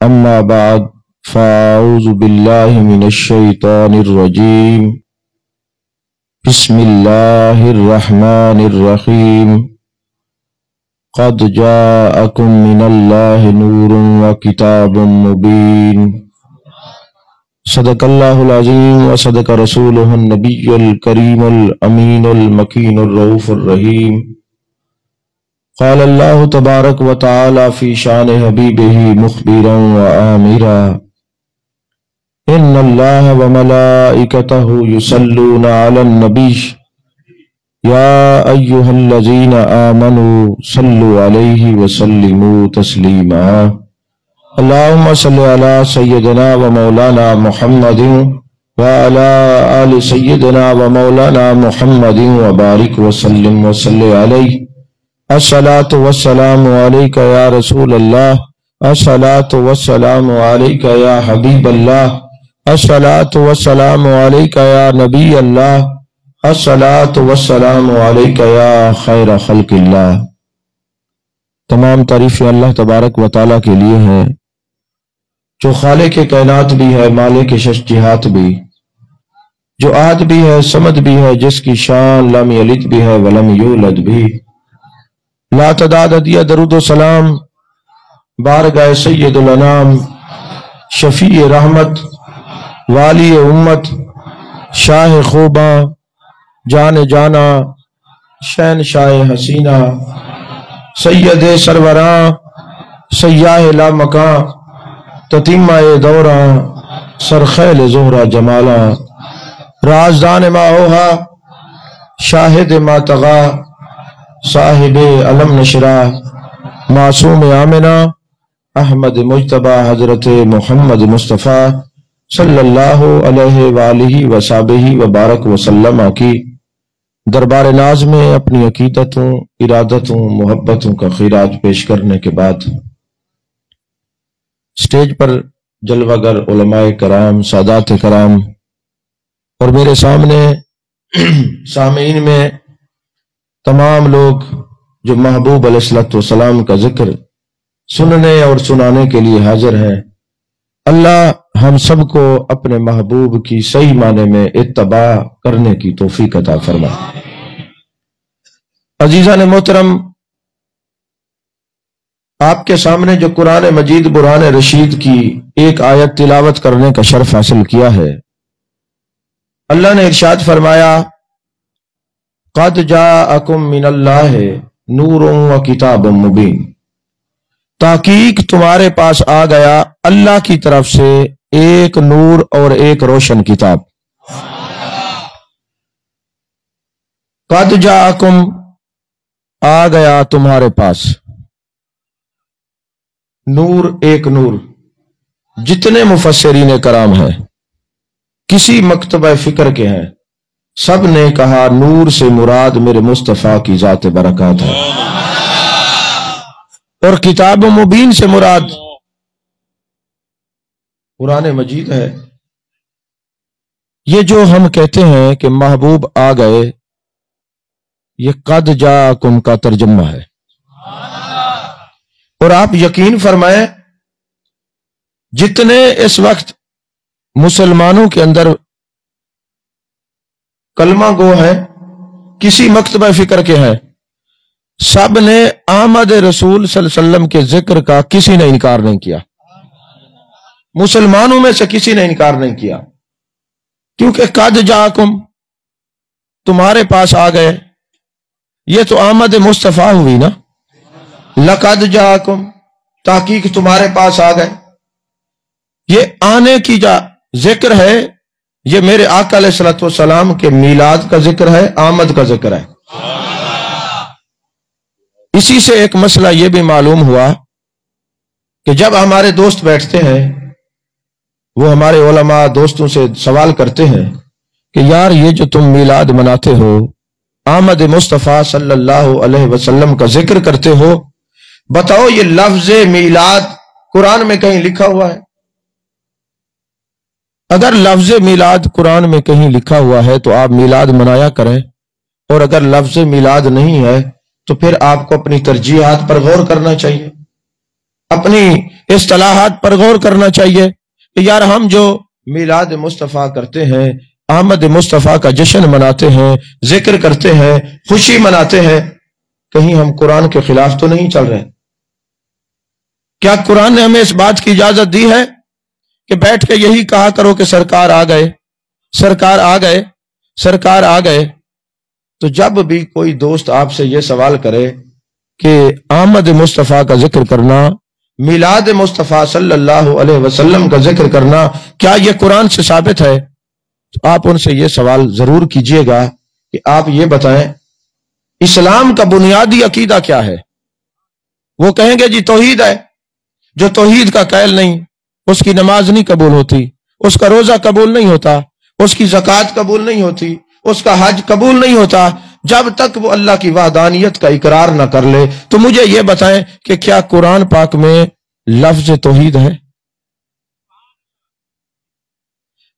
أما بعد فأعوذ بالله من الشيطان الرجيم بسم الله الرحمن الرحيم قد جاءكم من الله نور وكتاب مبين صدق الله العظيم وصدق رسوله النبي الكريم الأمين المكين الرؤوف الرحيم قال الله تبارك وتعالى في شان حبيبه مخبرا وآمرا إن الله وملائكته يصلون على النبي يا أيها الذين آمنوا صلوا عليه وسلموا تسليما اللهم صل على سيدنا ومولانا محمد وعلى آل سيدنا ومولانا محمد وبارك وسلم وصلي عليه الصلاة والسلام عليك يا رسول الله الصلاة والسلام عليك يا حبيب الله الصلاة والسلام عليك يا نبي الله الصلاة والسلام عليك يا خير خلق الله۔ تمام تعریفیں اللہ تبارک و تعالیٰ کے لیے ہیں جو خالق کائنات بھی ہے، مالک شش جہات بھی، جو آد بھی ہے، صمد بھی ہے، جس کی شان لم یلد بھی ہے ولم یولد بھی۔ لا تعداد عدیہ درود و سلام بارگاہ سید الانام، شفیع رحمت، والی امت، شاہ خوباں، جان جانا، شہنشاہ حسینہ، سید سروراں، سیاہ لامکاں، تتیمہ دوراں، سرخیل زہرہ جمالاں، رازدان ما اوہا، شاہد ما تغا، صاحب علم نشرہ، معصوم آمنہ، احمد مجتبہ، حضرت محمد مصطفیٰ صلی اللہ علیہ وآلہ وصحبہ وبارک وسلم کی دربار ناز میں اپنی عقیدتوں، ارادتوں، محبتوں کا خیرات پیش کرنے کے بعد سٹیج پر جلوہ گر علماء کرام، سادات کرام اور میرے سامنے سامعین میں تمام لوگ جو محبوب علیہ السلام کا ذکر سننے اور سنانے کے لیے حاضر ہیں، اللہ ہم سب کو اپنے محبوب کی صحیح معنی میں اتباع کرنے کی توفیق عطا فرما۔ عزیزان محترم، آپ کے سامنے جو قرآن مجید برہان رشید کی ایک آیت تلاوت کرنے کا شرف حاصل کیا ہے، اللہ نے ارشاد فرمایا قد جاءکم من اللہ نور و کتاب مبین، تحقیق تمہارے پاس آ گیا اللہ کی طرف سے ایک نور اور ایک روشن کتاب۔ قد جاءکم، آ گیا تمہارے پاس، نور ایک نور۔ جتنے مفسرین کرام ہیں، کسی مکتبہ فکر کے ہیں، سب نے کہا نور سے مراد میرے مصطفیٰ کی ذات برکات ہے، اور کتاب مبین سے مراد قرآن مجید ہے۔ یہ جو ہم کہتے ہیں کہ محبوب آ گئے، یہ قد جاءکم کا ترجمہ ہے، اور آپ یقین فرمائیں جتنے اس وقت مسلمانوں کے اندر کلمہ گو ہیں، کسی مکتبہ فکر کے ہیں، سب نے آمد رسول صلی اللہ علیہ وسلم کے ذکر کا کسی نے انکار نہیں کیا، مسلمانوں میں سے کسی نے انکار نہیں کیا، کیونکہ قد جاءکم تمہارے پاس آ گئے، یہ تو آمد مصطفیٰ ہوئی نا۔ لقد جاءکم تحقیق تمہارے پاس آ گئے، یہ آنے کی ذکر ہے، یہ میرے آقا علیہ السلام کے میلاد کا ذکر ہے، آمد کا ذکر ہے۔ اسی سے ایک مسئلہ یہ بھی معلوم ہوا کہ جب ہمارے دوست بیٹھتے ہیں، وہ ہمارے علماء دوستوں سے سوال کرتے ہیں کہ یار یہ جو تم میلاد مناتے ہو، آمد مصطفیٰ صلی اللہ علیہ وسلم کا ذکر کرتے ہو، بتاؤ یہ لفظ میلاد قرآن میں کہیں لکھا ہوا ہے؟ اگر لفظ میلاد قرآن میں کہیں لکھا ہوا ہے تو آپ میلاد منایا کریں، اور اگر لفظ میلاد نہیں ہے تو پھر آپ کو اپنی ترجیحات پر غور کرنا چاہیے۔ اپنی اصطلاحات پر غور کرنا چاہیے کہ یار ہم جو میلاد مصطفیٰ کرتے ہیں، آمد مصطفیٰ کا جشن مناتے ہیں، ذکر کرتے ہیں، خوشی مناتے ہیں، کہیں ہم قرآن کے خلاف تو نہیں چل رہے؟ کیا قرآن نے ہمیں اس بات کی اجازت دی ہے کہ بیٹھ کے یہی کہا کرو کہ سرکار آ گئے، سرکار آ گئے، سرکار آ گئے؟ تو جب بھی کوئی دوست آپ سے یہ سوال کرے کہ آمد مصطفیٰ کا ذکر کرنا، میلاد مصطفیٰ صلی اللہ علیہ وسلم کا ذکر کرنا کیا یہ قرآن سے ثابت ہے، تو آپ ان سے یہ سوال ضرور کیجئے گا کہ آپ یہ بتائیں اسلام کا بنیادی عقیدہ کیا ہے؟ وہ کہیں گے جی توحید ہے۔ جو توحید کا قائل نہیں، اس کی نماز نہیں قبول ہوتی، اس کا روزہ قبول نہیں ہوتا، اس کی زکوٰۃ قبول نہیں ہوتی، اس کا حج قبول نہیں ہوتا جب تک وہ اللہ کی وحدانیت کا اقرار نہ کر لے۔ تو مجھے یہ بتائیں کہ کیا قرآن پاک میں لفظ توحید ہے؟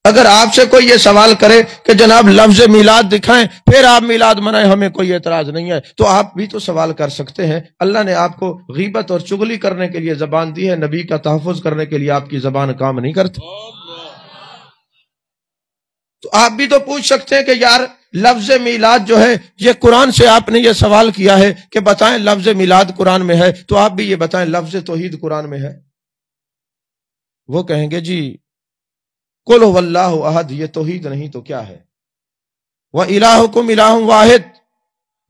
اگر آپ سے کوئی یہ سوال کرے کہ جناب لفظ میلاد دکھائیں پھر آپ میلاد منائیں، ہمیں کوئی اعتراض نہیں ہے، تو آپ بھی تو سوال کر سکتے ہیں۔ اللہ نے آپ کو غیبت اور چغلی کرنے کے لیے زبان دی ہے، نبی کا تحفظ کرنے کے لیے آپ کی زبان کام نہیں کرتی۔ تو آپ بھی تو پوچھ سکتے ہیں کہ یار لفظ میلاد جو ہے یہ قرآن سے، آپ نے یہ سوال کیا ہے کہ بتائیں لفظ میلاد قرآن میں ہے، تو آپ بھی یہ بتائیں لفظ توحید قرآن میں ہے؟ وہ کہیں گے جی قل هو اللہ احد، یہ توحید نہیں تو کیا ہے؟ وَإِلَٰهُكُمْ إِلَٰهٌ وَاحِدٌ،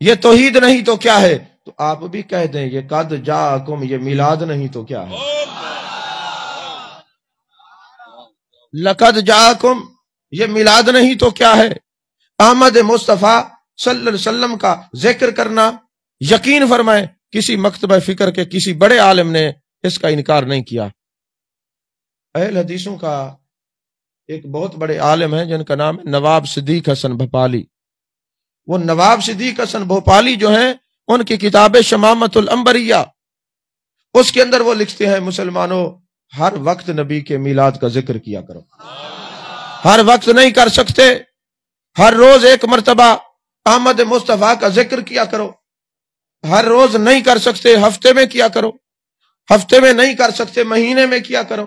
یہ توحید نہیں تو کیا ہے؟ تو آپ بھی کہہ دیں یہ قد جاءکم، یہ میلاد نہیں تو کیا ہے؟ لقد جاءکم، یہ میلاد نہیں تو کیا ہے؟ آمد مصطفیٰ صلی اللہ علیہ وسلم کا ذکر کرنا، یقین فرمائیں کسی مکتبہ فکر کے کسی بڑے عالم نے اس کا انکار نہیں کیا۔ اہل حدیثوں کا ایک بہت بڑے عالم ہیں جن کا نام ہے نواب صدیق حسن بھوپالی۔ وہ نواب صدیق حسن بھوپالی جو ہیں، ان کی کتاب شمامۃ الانبریہ، اس کے اندر وہ لکھتے ہیں مسلمانوں ہر وقت نبی کے میلاد کا ذکر کیا کرو۔ ہر وقت نہیں کر سکتے، ہر روز ایک مرتبہ آمد مصطفیٰ کا ذکر کیا کرو۔ ہر روز نہیں کر سکتے، ہفتے میں کیا کرو۔ ہفتے میں نہیں کر سکتے، مہینے میں کیا کرو۔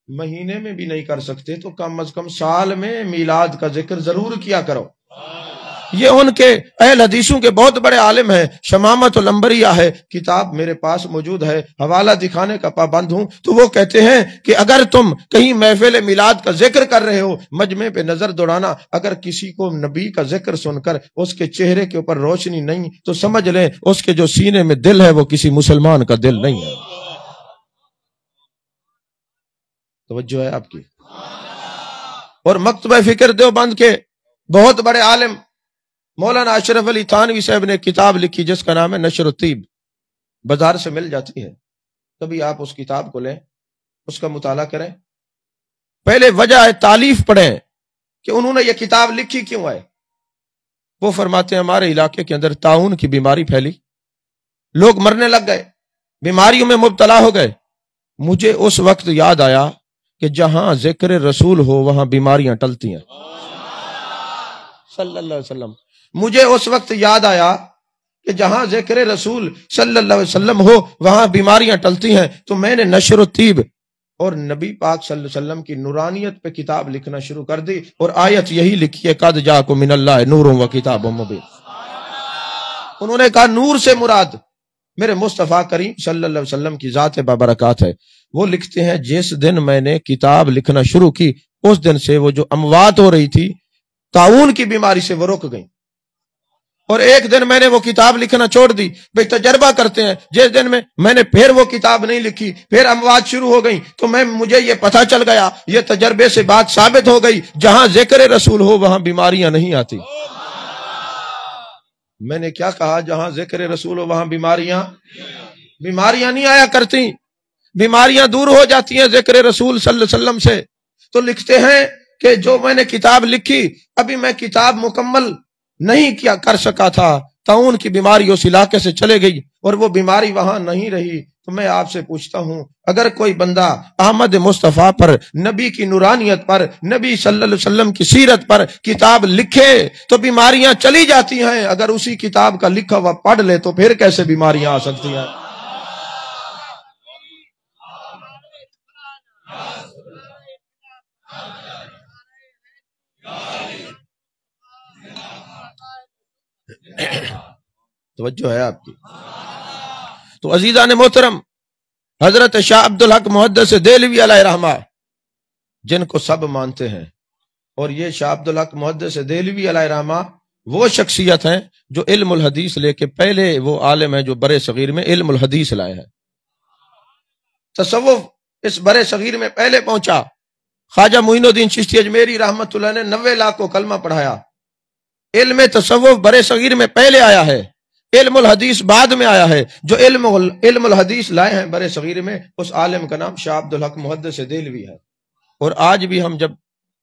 مہینے میں بھی نہیں کر سکتے تو کم از کم سال میں میلاد کا ذکر ضرور کیا کرو۔ یہ ان کے اہل حدیثوں کے بہت بڑے عالم ہیں، شمامۃ الانبریہ ہے، کتاب میرے پاس موجود ہے، حوالہ دکھانے کا پابند ہوں۔ تو وہ کہتے ہیں کہ اگر تم کہیں محفل میلاد کا ذکر کر رہے ہو، مجمع پہ نظر دوڑانا، اگر کسی کو نبی کا ذکر سن کر اس کے چہرے کے اوپر روشنی نہیں تو سمجھ لیں اس کے جو سینے میں دل ہے وہ کسی مسلمان کا دل نہیں ہے۔ توجہ ہے آپ کی؟ اور مکتبہ فکر دیوبند کے بہت بڑے عالم مولانا اشرف علی تھانوی صاحب نے کتاب لکھی جس کا نام ہے نشر الطیب، بازار سے مل جاتی ہے، کبھی آپ اس کتاب کو لیں، اس کا مطالعہ کریں، پہلے وجہ تالیف پڑھیں کہ انہوں نے یہ کتاب لکھی کیوں ہے۔ وہ فرماتے ہیں ہمارے علاقے کے اندر طاعون کی بیماری پھیلی، لوگ مرنے لگ گئے، بیماریوں میں مبتلا ہو گئے۔ مجھے اس وقت یاد آیا کہ جہاں ذکر رسول ہو وہاں بیماریاں ٹلتی ہیں، صلی اللہ علیہ وسلم۔ مجھے اس وقت یاد آیا کہ جہاں ذکر رسول صلی اللہ علیہ وسلم ہو وہاں بیماریاں ٹلتی ہیں، تو میں نے نشر الطیب اور نبی پاک صلی اللہ علیہ وسلم کی نورانیت پہ کتاب لکھنا شروع کر دی، اور آیت یہی لکھی ہے قد جاءکم من اللہ نور و کتاب مبین۔ انہوں نے کہا نور سے مراد میرے مصطفیٰ کریم صلی اللہ علیہ وسلم کی ذات بابرکات ہے۔ وہ لکھتے ہیں جس دن میں نے کتاب لکھنا شروع کی اس دن سے وہ جو اموات ہو رہی تھی طاعون کی بیماری سے وہ رک گئی، اور ایک دن میں نے وہ کتاب لکھنا چھوڑ دی۔ بھئی تجربہ کرتے ہیں، جس دن میں نے پھر وہ کتاب نہیں لکھی، پھر اموات شروع ہو گئی، تو مجھے یہ پتہ چل گیا، یہ تجربے سے بات ثابت ہو گئی، جہاں ذکر رسول ہو وہاں بیماریاں نہیں آتی۔ میں نے کیا کہا؟ جہاں ذکر رسول ہو وہاں بیماریاں نہیں آیا کرتی، بیماریاں دور ہو جاتی ہیں ذکر رسول صلی اللہ علیہ وسلم سے۔ تو لکھتے ہیں کہ جو میں نے کتاب لکھی، ابھی میں کتاب مکمل نہیں کیا کر سکا تھا، طاعون کی بیماری اس علاقے سے چلے گئی اور وہ بیماری وہاں نہیں رہی۔ تو میں آپ سے پوچھتا ہوں اگر کوئی بندہ احمد مصطفیٰ پر، نبی کی نورانیت پر، نبی صلی اللہ علیہ وسلم کی سیرت پر کتاب لکھے تو بیماریاں چلی جاتی ہیں، اگر اسی کتاب کا لکھا ہوا پڑھ لے تو پھر کیسے بیماریاں آ سکتی ہیں؟ توجہ ہے آپ کی؟ تو عزیزان محترم، حضرت شاہ عبدالحق محدث دہلوی علیہ رحمہ، جن کو سب مانتے ہیں، اور یہ شاہ عبدالحق محدث دہلوی علیہ رحمہ وہ شخصیت ہیں جو علم الحدیث لے کے پہلے وہ عالم ہیں جو برے صغیر میں علم الحدیث لائے ہیں۔ تصوف اس برے صغیر میں پہلے پہنچا۔ خواجہ معین الدین چشتی اجمیری رحمت اللہ نے 90 لاکھ کو کلمہ پڑھایا۔ علم تصوف برے صغیر میں پہلے آیا ہے، علم الحدیث بعد میں آیا ہے۔ جو علم الحدیث لائے ہیں برے صغیر میں، اس عالم کا نام شاہ عبدالحق محدث دہلوی ہے۔ اور آج بھی ہم جب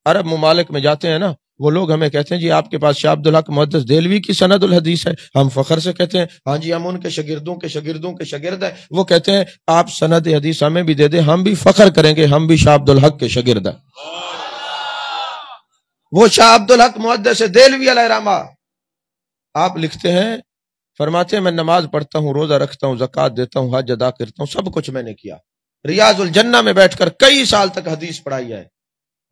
عرب ممالک میں جاتے ہیں نا، وہ لوگ ہمیں کہتے ہیں جی آپ کے پاس شاہ عبدالحق محدث دہلوی کی سند الحدیث ہے، ہم فخر سے کہتے ہیں ہاں جی ہم ان کے شاگردوں کے شاگردوں کے شاگرد ہیں۔ وہ کہتے ہیں آپ سند حدیث ہمیں بھی دے دیں، ہم بھی فخر کریں گے ہم بھی شاہ عبدالحق کے شاگرد ہیں۔ وہ شاہ عبدالحق محدث دہلوی علیہ رحمہ، آپ لکھتے ہیں، فرماتے ہیں میں نماز پڑھتا ہوں، روزہ رکھتا ہوں، زکوٰۃ دیتا ہوں، حج ادا کرتا ہوں، سب کچھ میں نے کیا۔ ریاض الجنہ میں بیٹھ کر کئی سال تک حدیث پڑھائی ہے۔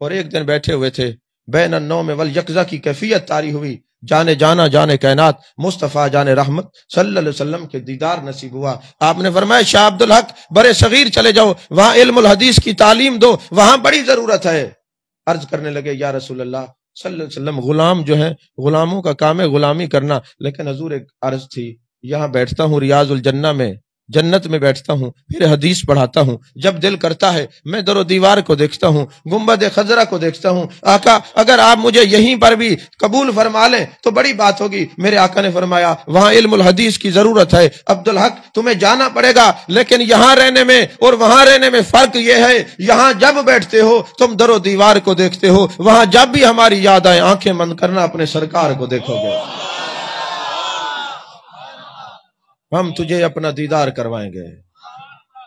اور ایک دن بیٹھے ہوئے تھے، بین النوم والیقظہ کی کیفیت طاری ہوئی، جانے جانا جانے کائنات مصطفیٰ جان رحمت صلی اللہ علیہ وسلم کے دیدار نصیب ہوا۔ آپ نے فرمایا شاہ عبدالحق برے صغیر چلے جاؤ، وہاں علم الحدیث کی تعلیم دو، وہاں بڑی ضرورت ہے۔ عرض کرنے لگے یا رسول اللہ صلی اللہ علیہ وسلم، غلام جو ہے غلاموں کا کام ہے غلامی کرنا، لیکن حضور ایک عرض تھی، یہاں بیٹھتا ہوں ریاض الجنہ میں، جنت میں بیٹھتا ہوں، پھر حدیث پڑھاتا ہوں، جب دل کرتا ہے میں در و دیوار کو دیکھتا ہوں، گنبد خضرا کو دیکھتا ہوں۔ آقا اگر آپ مجھے یہیں پر بھی قبول فرما لیں تو بڑی بات ہوگی۔ میرے آقا نے فرمایا وہاں علم الحدیث کی ضرورت ہے عبدالحق، تمہیں جانا پڑے گا، لیکن یہاں رہنے میں اور وہاں رہنے میں فرق یہ ہے، یہاں جب بیٹھتے ہو تم در و دیوار کو دیکھتے ہو، وہاں جب بھی ہماری یاد آئے آنکھیں بند کرنا اپنے سرکار کو دیکھو گے، ہم تجھے اپنا دیدار کروائیں گے،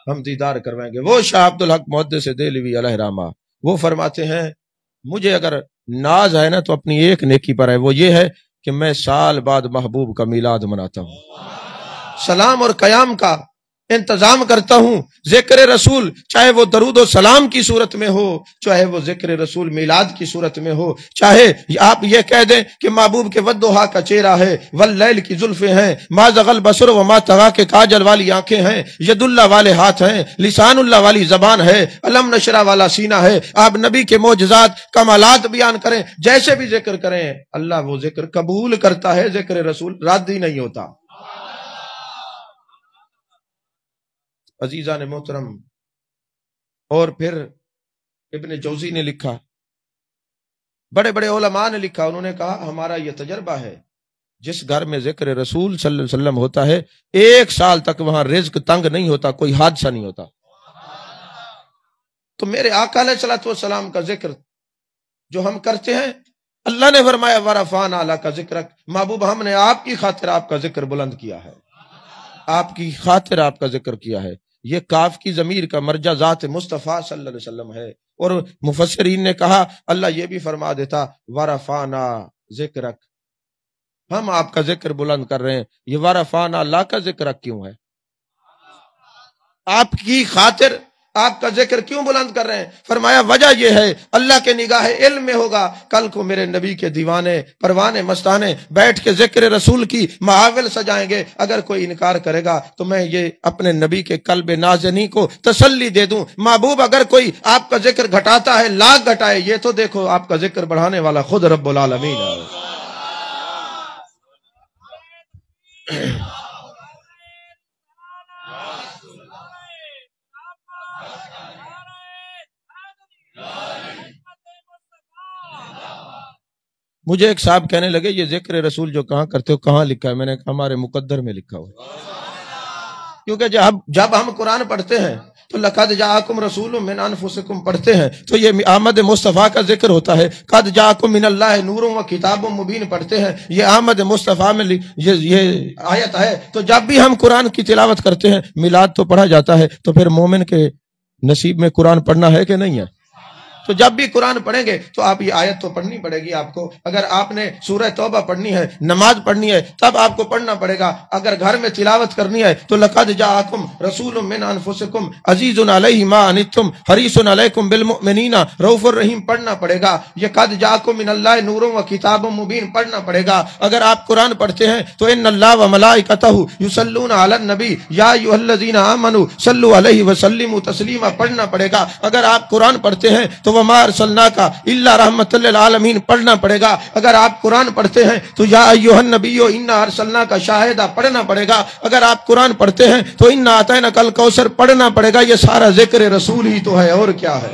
ہم دیدار کروائیں گے۔ وہ شاہ عبدالحق محدث دہلوی علیہ رحمہ وہ فرماتے ہیں مجھے اگر ناز ہے نا تو اپنی ایک نیکی پر ہے، وہ یہ ہے کہ میں سال بعد محبوب کا میلاد مناتا ہوں، سلام اور قیام کا انتظام کرتا ہوں۔ ذکر رسول چاہے وہ درود و سلام کی صورت میں ہو، چاہے وہ ذکر رسول میلاد کی صورت میں ہو، چاہے آپ یہ کہہ دیں کہ محبوب کے ودھا کا چہرہ ہے، واللیل کی زلفیں ہیں، ما زغل بصر وما طغی کے کاجل والی آنکھیں ہیں، ید اللہ والے ہاتھ ہیں، لسان اللہ والی زبان ہے، علم نشرہ والا سینہ ہے۔ آپ نبی کے معجزات کمالات بیان کریں، جیسے بھی ذکر کریں، اللہ وہ ذکر قبول کرتا ہے، ذکر رسول رد ہی نہیں ہوتا۔ عزیزان محترم، اور پھر ابن جوزی نے لکھا، بڑے بڑے علماء نے لکھا، انہوں نے کہا ہمارا یہ تجربہ ہے جس گھر میں ذکر رسول صلی اللہ علیہ وسلم ہوتا ہے 1 سال تک وہاں رزق تنگ نہیں ہوتا، کوئی حادثہ نہیں ہوتا۔ تو میرے آقا علیہ الصلوۃ والسلام کا ذکر جو ہم کرتے ہیں، اللہ نے فرمایا ورفعنا لک ذکرک، محبوب ہم نے آپ کی خاطر آپ کا ذکر بلند کیا ہے، آپ کی خاطر آپ کا ذکر کیا ہے۔ یہ کاف کی ضمیر کا مرجع ذات مصطفیٰ صلی اللہ علیہ وسلم ہے۔ اور مفسرین نے کہا اللہ یہ بھی فرما دیتا ورفعنا ذکرک، ہم آپ کا ذکر بلند کر رہے ہیں، یہ ورفعنا لک ذکرک کیوں ہے؟ آپ کی خاطر آپ کا ذکر کیوں بلند کر رہے ہیں؟ فرمایا وجہ یہ ہے اللہ کے نگاہ علم میں ہوگا، کل کو میرے نبی کے دیوانے پروانے مستانے بیٹھ کے ذکر رسول کی محافل سجائیں گے، اگر کوئی انکار کرے گا تو میں یہ اپنے نبی کے قلب نازنی کو تسلی دے دوں، محبوب اگر کوئی آپ کا ذکر گھٹاتا ہے لاکھ گھٹائے، یہ تو دیکھو آپ کا ذکر بڑھانے والا خود رب العالمین ہے۔ مجھے ایک صاحب کہنے لگے یہ ذکر رسول جو کہاں کرتے ہو کہاں لکھا ہے؟ میں نے کہا ہمارے مقدر میں لکھا ہو، کیونکہ جب ہم قرآن پڑھتے ہیں تو لقد جاءکم رسول من انفسکم پڑھتے ہیں تو یہ آمد مصطفیٰ کا ذکر ہوتا ہے، قد جاءکم من اللہ نور و کتاب مبین پڑھتے ہیں، یہ آمد مصطفیٰ میں یہ آیت ہے۔ تو جب بھی ہم قرآن کی تلاوت کرتے ہیں میلاد تو پڑھا جاتا ہے، تو پھر مومن کے نصیب میں قرآن پڑھنا ہے کہ نہیں ہے؟ تو جب بھی قرآن پڑھیں گے تو آپ یہ آیت تو پڑھنی پڑے گی آپ کو. اگر آپ نے سورہ توبہ پڑھنی ہے، نماز پڑھنی ہے، تب آپ کو پڑھنا پڑے گا. اگر گھر میں تلاوت کرنی ہے تو لقد جاءکم رسول من انفسکم عزیز علیہ ما عنتم حریص علیکم بالمؤمنین رؤوف الرحیم پڑھنا پڑے گا. یہ قد جاءکم من اللہ نور و کتاب مبین پڑھنا پڑے گا. اگر آپ قرآن پڑھتے ہیں تو ان اللہ و ملائکتہ یصلون علی النبی یا ایھا الذین آمنوا صلوا علیہ وسلموا تسلیما پڑھنا پڑے گا. اگر آپ قرآن پڑھتے ہیں تو وما ارسلناک الا رحمۃ للعالمین پڑھنا پڑے گا. اگر آپ قرآن پڑھتے ہیں تو یا ایھا النبی انا ارسلناک شاہدا پڑھنا پڑے گا. اگر آپ قرآن پڑھتے ہیں تو انا اعطیناک الکوثر پڑھنا پڑے گا. یہ سارا ذکر رسول ہی تو ہے، اور کیا ہے.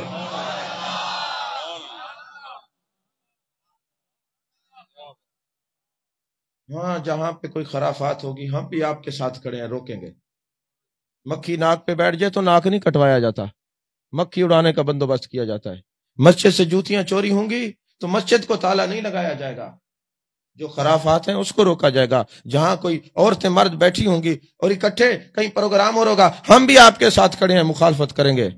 ہاں جہاں پہ کوئی خرافات ہوگی ہم بھی آپ کے ساتھ کھڑے ہیں، روکیں گے. مکھی ناک پہ بیٹھ جائے تو ناک نہیں کٹوایا جاتا، مکھی اڑانے کا بندوبست کیا جاتا ہے. مسجد سے جوتیاں چوری ہوں گی تو مسجد کو تالا نہیں لگایا جائے گا، جو خرافات ہیں اس کو روکا جائے گا. جہاں کوئی عورتیں مرد بیٹھی ہوں گی اور اکٹھے کہیں پروگرام ہو ہوگا، ہم بھی آپ کے ساتھ کھڑے ہیں، مخالفت کریں گے.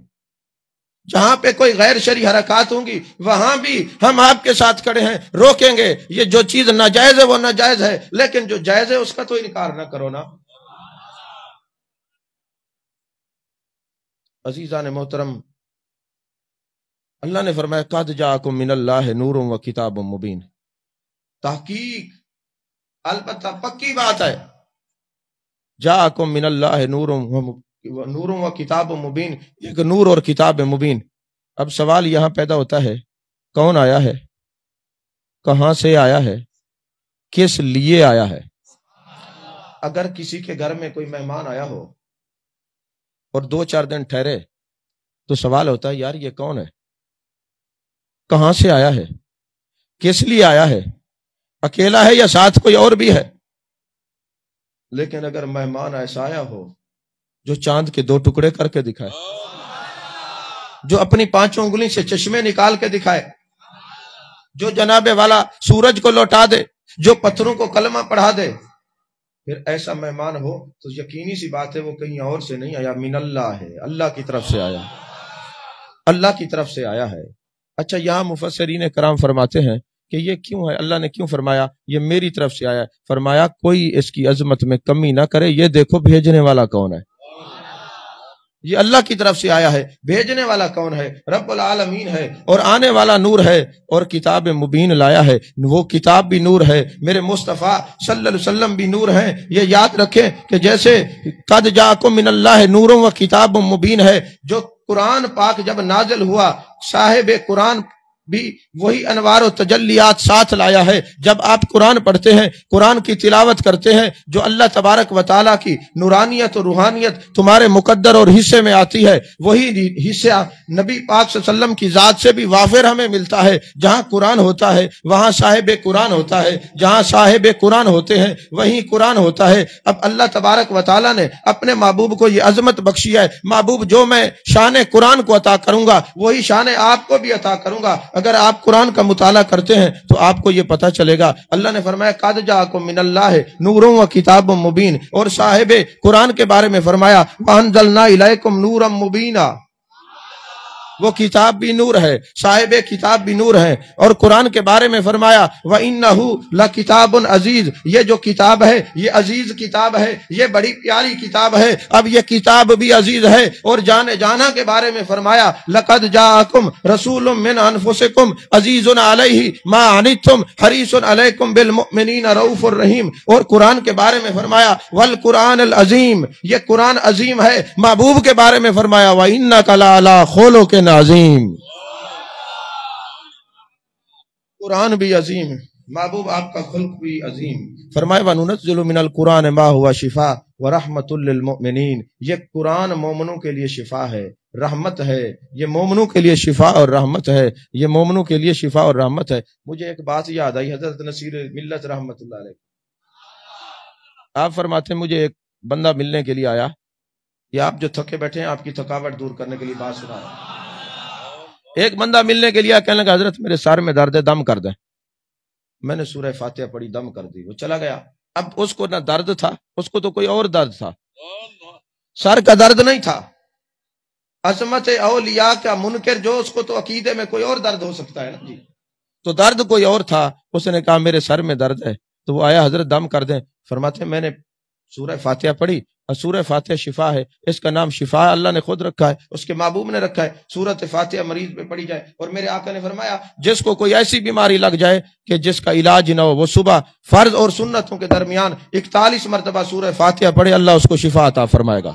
جہاں پہ کوئی غیر شرعی حرکات ہوں گی وہاں بھی ہم آپ کے ساتھ کھڑے ہیں، روکیں گے. یہ جو چیز ناجائز ہے وہ ناجائز ہے، لیکن جو جائز ہے اس کا تو انکار نہ کرو نا. عزیزان محترم، اللہ نے فرمایا قد جاءکم من اللہ نور و کتاب مبین. تحقیق البتہ پکی بات ہے، جاءکم من اللہ نور و کتاب مبین، ایک نور اور کتاب مبین. اب سوال یہاں پیدا ہوتا ہے، کون آیا ہے، کہاں سے آیا ہے، کس لیے آیا ہے. اگر کسی کے گھر میں کوئی مہمان آیا ہو اور 2-4 دن ٹھہرے تو سوال ہوتا ہے یار یہ کون ہے، کہاں سے آیا ہے، کس لیے آیا ہے، اکیلا ہے یا ساتھ کوئی اور بھی ہے. لیکن اگر مہمان ایسا آیا ہو جو چاند کے 2 ٹکڑے کر کے دکھائے، جو اپنی 5 انگلی سے چشمے نکال کے دکھائے، جو جناب والا سورج کو لوٹا دے، جو پتھروں کو کلمہ پڑھا دے، پھر ایسا مہمان ہو تو یقینی سی بات ہے وہ کہیں اور سے نہیں آیا، من اللہ ہے، اللہ کی طرف سے آیا، اللہ کی طرف سے آیا ہے. اچھا یہاں مفسرین کرام فرماتے ہیں کہ یہ کیوں ہے، اللہ نے کیوں فرمایا یہ میری طرف سے آیا ہے؟ فرمایا کوئی اس کی عظمت میں کمی نہ کرے، یہ دیکھو بھیجنے والا کون ہے. یہ اللہ کی طرف سے آیا ہے، بھیجنے والا کون ہے، رب العالمین ہے، اور آنے والا نور ہے، اور کتاب مبین لایا ہے. وہ کتاب بھی نور ہے، میرے مصطفیٰ صلی اللہ علیہ وسلم بھی نور ہیں. یہ یاد رکھیں کہ جیسے قد جاءکم من اللہ نور و کتاب مبین ہے، جو قرآن پاک جب نازل ہوا صاحب قرآن بھی وہی انوار و تجلیات ساتھ لایا ہے. جب آپ قرآن پڑھتے ہیں، قرآن کی تلاوت کرتے ہیں، جو اللہ تبارک و تعالیٰ کی نورانیت اور روحانیت تمہارے مقدر اور حصے میں آتی ہے، وہی حصہ نبی پاک صلی اللہ علیہ وسلم کی ذات سے بھی وافر ہمیں ملتا ہے. جہاں قرآن ہوتا ہے وہاں صاحب قرآن ہوتا ہے، جہاں صاحب قرآن ہوتے ہیں وہیں قرآن ہوتا ہے. اب اللہ تبارک و تعالیٰ نے اپنے محبوب کو یہ عظمت بخشی ہے. محبوب جو میں شان قرآن کو عطا کروں گا وہی شان آپ کو بھی عطا کروں گا. اگر آپ قرآن کا مطالعہ کرتے ہیں تو آپ کو یہ پتہ چلے گا. اللہ نے فرمایا قد جاءکم من اللہ نور و کتاب مبین، اور صاحب قرآن کے بارے میں فرمایا وانزلنا الیکم نورا مبینا. وہ کتاب بھی نور ہے، صاحب کتاب بھی نور ہے. اور قرآن کے بارے میں فرمایا وَإِنَّهُ لَكِتَابٌ عزیز، یہ جو کتاب ہے یہ عزیز کتاب ہے، یہ بڑی پیاری کتاب ہے. اب یہ کتاب بھی عزیز ہے. اور جانا کے بارے میں فرمایا لَقَدْ جَاءَكُمْ رَسُولٌ مِّنْ أَنفُسِكُمْ عَزِيزٌ عَلَيْهِ مَا عَنِتُّمْ حَرِيصٌ عَلَيْكُمْ بِالْمُؤْمِنِينَ رَءُوفٌ رَحِيمٌ. اور قرآن کے بارے میں فرمایا وَالْقُرْآنِ الْعَظِيمِ، یہ قرآن عظیم ہے. محبوب کے بارے میں فرمایا وَإِنَّكَ لَعَلَىٰ خُلُقٍ عظیم. قرآن بھی عظیم ہے، محبوب آپ کا خلق بھی عظیم. فرمائے وَنُنَزِّلُ مِنَ الْقُرْآنِ مَا هُوَ شِفَاءٌ وَرَحْمَةٌ لِّلْمُؤْمِنِينَ. یہ قرآن مومنوں کے لیے شفا ہے، رحمت ہے. یہ مومنوں کے لیے شفا اور رحمت ہے، یہ مومنوں کے لیے شفا اور رحمت ہے. مجھے ایک بات یاد آئی، حضرت نصیر ملت رحمت اللہ علیہ، آپ فرماتے ہیں مجھے ایک بندہ ملنے کے لیے آیا، یہ آپ جو تھکے بیٹھے ہیں آپ کی تھکاوٹ دور کرنے کے لیے بات سنا رہا ہوں. ایک بندہ ملنے کے لیے کہنے لگا حضرت میرے سر میں درد ہے، دم کر دیں. میں نے سورہ فاتحہ پڑھی، دم کر دی، وہ چلا گیا. اب اس کو نہ درد تھا، اس کو تو کوئی اور درد تھا، سر کا درد نہیں تھا. عظمت اولیاء کا منکر جو، اس کو تو عقیدے میں کوئی اور درد ہو سکتا ہے نا جی، تو درد کوئی اور تھا، اس نے کہا میرے سر میں درد ہے، تو وہ آیا حضرت دم کر دیں، فرماتے ہیں میں نے سورہ فاتحہ پڑھی، اور سورہ فاتحہ شفا ہے، اس کا نام شفا اللہ نے خود رکھا ہے، اس کے محبوب نے رکھا ہے، سورۃ فاتحہ مریض پہ پڑھی جائے، اور میرے آقا نے فرمایا جس کو کوئی ایسی بیماری لگ جائے کہ جس کا علاج نہ ہو، وہ صبح فرض اور سنتوں کے درمیان 41 مرتبہ سورہ فاتحہ پڑھے، اللہ اس کو شفا عطا فرمائے گا۔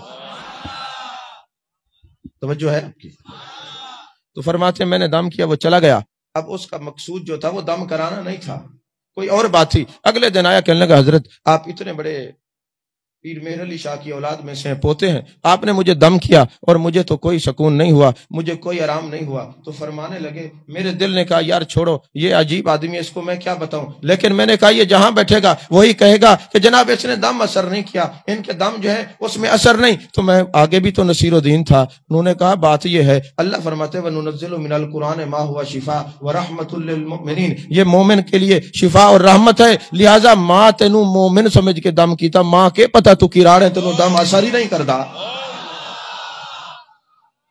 توجہ ہے آپ کی؟ تو فرماتے ہیں میں نے دم کیا، وہ چلا گیا۔ اب اس کا مقصود جو تھا وہ دم کرانا نہیں تھا، کوئی اور بات تھی۔ اگلے دن آیا، کہنے لگا حضرت آپ اتنے بڑے پیر مہر علی شاہ کی اولاد میں سے پوتے ہیں، آپ نے مجھے دم کیا اور مجھے تو کوئی سکون نہیں ہوا، مجھے کوئی آرام نہیں ہوا۔ تو فرمانے لگے میرے دل نے کہا یار چھوڑو، یہ عجیب آدمی ہے، اس کو میں کیا بتاؤں، لیکن میں نے کہا یہ جہاں بیٹھے گا وہی کہے گا کہ جناب اس نے دم اثر نہیں کیا، ان کے دم جو ہے اس میں اثر نہیں۔ تو میں آگے بھی تو نصیر الدین تھا، انہوں نے کہا بات یہ ہے، اللہ فرماتے وَنُنَزِّلُ مِنَ الْقُرْآنِ مَا هُوَ شِفَاءٌ وَرَحْمَةٌ لِّلْمُؤْمِنِينَ، یہ مومن کے لیے شفا اور رحمت ہے، لہٰذا ماں تینوں مومن سمجھ کے دم کیتا، ماں کے پتہ تو کیڑاڑ ہے، تینوں دم اثر ہی نہیں کردا۔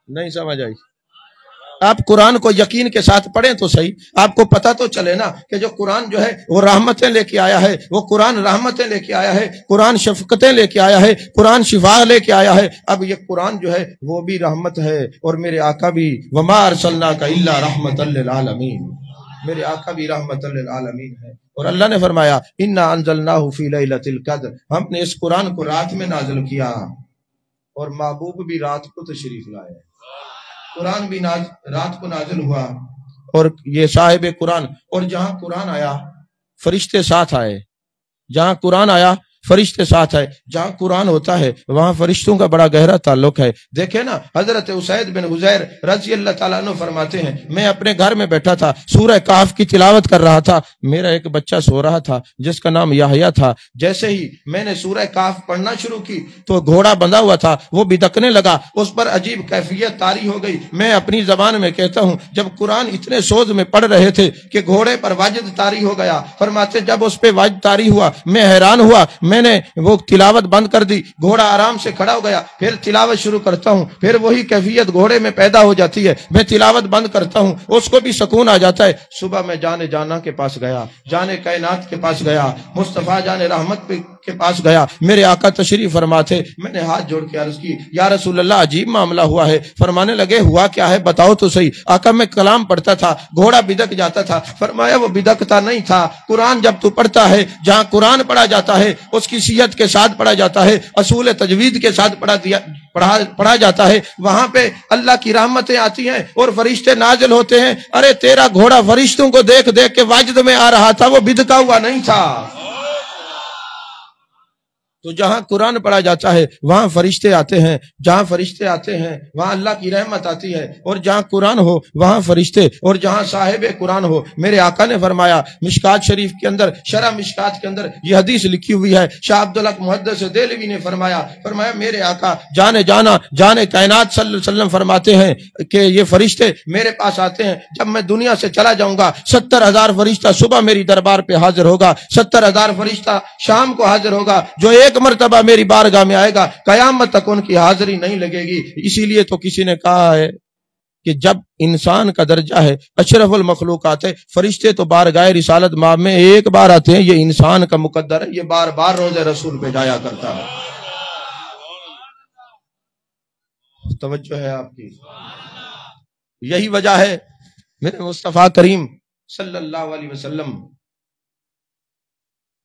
نہیں سمجھ آئی؟ آپ قرآن کو یقین کے ساتھ پڑھیں تو صحیح، آپ کو پتہ تو چلے نا کہ جو قرآن جو ہے وہ رحمتیں لے کے آیا ہے، وہ قرآن رحمتیں لے کے آیا ہے، قرآن شفقتیں لے کے آیا ہے، قرآن شفا لے کے آیا ہے۔ اب یہ قرآن جو ہے وہ بھی رحمت ہے، اور میرے آقا بھی وما ارسلناک الا رحمۃ للعالمین، میرے آقا بھی رحمت للعالمین ہے۔ اور اللہ نے فرمایا انا انزلناہ فی لیلۃ القدر، ہم نے اس قرآن کو رات میں نازل کیا، اور محبوب بھی رات کو تشریف لائے، قرآن بھی رات کو نازل ہوا، اور یہ صاحب قرآن، اور جہاں قرآن آیا فرشتے ساتھ آئے، جہاں قرآن آیا فرشتے ساتھ آئے، جہاں قرآن ہوتا ہے وہاں فرشتوں کا بڑا گہرا تعلق ہے۔ دیکھیں نا حضرت اسید بن حضیر رضی اللہ تعالیٰ عنہ فرماتے ہیں میں اپنے گھر میں بیٹھا تھا، سورہ کہف کی تلاوت کر رہا تھا، میرا ایک بچہ سو رہا تھا جس کا نام یحییٰ تھا، جیسے ہی میں نے سورہ کہف پڑھنا شروع کی تو گھوڑا بندھا ہوا تھا، وہ بدکنے لگا، اس پر عجیب کیفیت طاری ہو گئی۔ میں اپنی زبان میں کہتا ہوں جب قرآن اتنے سوز میں پڑھ رہے تھے کہ گھوڑے پر واجد طاری ہو گیا، فرماتے جب اس پہ واجد طاری ہوا میں حیران ہوا، میں نے وہ تلاوت بند کر دی، گھوڑا آرام سے کھڑا ہو گیا، پھر تلاوت شروع کرتا ہوں، پھر وہی کیفیت گھوڑے میں پیدا ہو جاتی ہے، میں تلاوت بند کرتا ہوں، اس کو بھی سکون آ جاتا ہے۔ صبح میں جانا کے پاس گیا، جانے کائنات کے پاس گیا، مصطفیٰ جان رحمت کے پاس گیا، میرے آقا تشریف فرما تھے، میں نے ہاتھ جوڑ کے عرض کی یا رسول اللہ عجیب معاملہ ہوا ہے۔ فرمانے لگے ہوا کیا ہے بتاؤ تو صحیح۔ آقا میں کلام پڑھتا تھا، گھوڑا بدک جاتا تھا، فرمایا وہ بدکتا نہیں تھا، قرآن جب تو پڑھتا ہے، جہاں قرآن پڑھا جاتا ہے اس کی صیغت کے ساتھ پڑھا جاتا ہے، اصول تجوید کے ساتھ پڑھا جاتا ہے، وہاں پہ اللہ کی رحمتیں آتی ہیں اور فرشتے نازل ہوتے ہیں۔ ارے تیرا گھوڑا فرشتوں کو دیکھ دیکھ کے واجد میں آ رہا تھا، وہ بدکا ہوا نہیں تھا۔ تو جہاں قرآن پڑھا جاتا ہے وہاں فرشتے آتے ہیں، جہاں فرشتے آتے ہیں وہاں اللہ کی رحمت آتی ہے، اور جہاں قرآن ہو وہاں فرشتے، اور جہاں صاحب قرآن ہو۔ میرے آقا نے فرمایا مشکات شریف کے اندر، شرح مشکات کے اندر یہ حدیث لکھی ہوئی ہے، شاہ عبدالحق محدث دہلوی نے فرمایا میرے آقا جانے کائنات صلی اللہ علیہ وسلم فرماتے ہیں کہ یہ فرشتے میرے پاس آتے ہیں، جب میں دنیا سے چلا جاؤں گا 70,000 فرشتہ صبح میری دربار پہ حاضر ہوگا، 70,000 فرشتہ شام کو حاضر ہوگا، جو ایک مرتبہ میری بارگاہ میں آئے گا قیامت تک ان کی حاضری نہیں لگے گی۔ اسی لیے تو کسی نے کہا ہے کہ جب انسان کا درجہ ہے اشرف المخلوقات ہے، فرشتے تو بارگاہ رسالت مآب میں ایک بار آتے ہیں، یہ انسان کا مقدر ہے، یہ بار بار روضہ رسول پہ جایا کرتا ہے۔ توجہ ہے آپ کی؟ یہی وجہ ہے میرے مصطفیٰ کریم صلی اللہ علیہ وسلم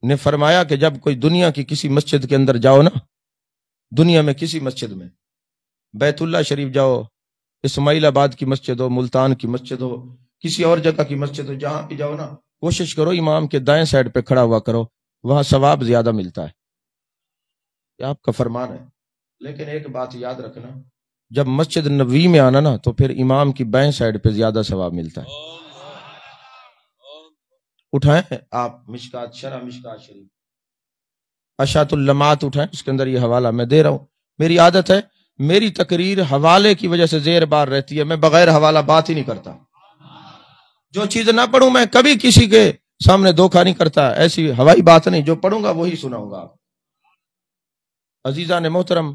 نے فرمایا کہ جب کوئی دنیا کی کسی مسجد کے اندر جاؤ نا، دنیا میں کسی مسجد میں، بیت اللہ شریف جاؤ، اسماعیل آباد کی مسجد ہو، ملتان کی مسجد ہو، کسی اور جگہ کی مسجد ہو، جہاں بھی جاؤ نا کوشش کرو امام کے دائیں سائڈ پہ کھڑا ہوا کرو، وہاں ثواب زیادہ ملتا ہے، یہ آپ کا فرمان ہے۔ لیکن ایک بات یاد رکھنا، جب مسجد نبوی میں آنا نا تو پھر امام کی بائیں سائڈ پہ زیادہ ثواب ملتا ہے۔ اٹھائیں آپ مشکات، شرح مشکات شریف، اشاۃ اللمات اٹھائیں، اس کے اندر یہ حوالہ میں دے رہا ہوں۔ میری عادت ہے میری تقریر حوالے کی وجہ سے زیر بار رہتی ہے، میں بغیر حوالہ بات ہی نہیں کرتا، جو چیز نہ پڑھوں میں کبھی کسی کے سامنے دھوکہ نہیں کرتا، ایسی ہوائی بات نہیں، جو پڑھوں گا وہی سناؤں گا۔ عزیزان محترم،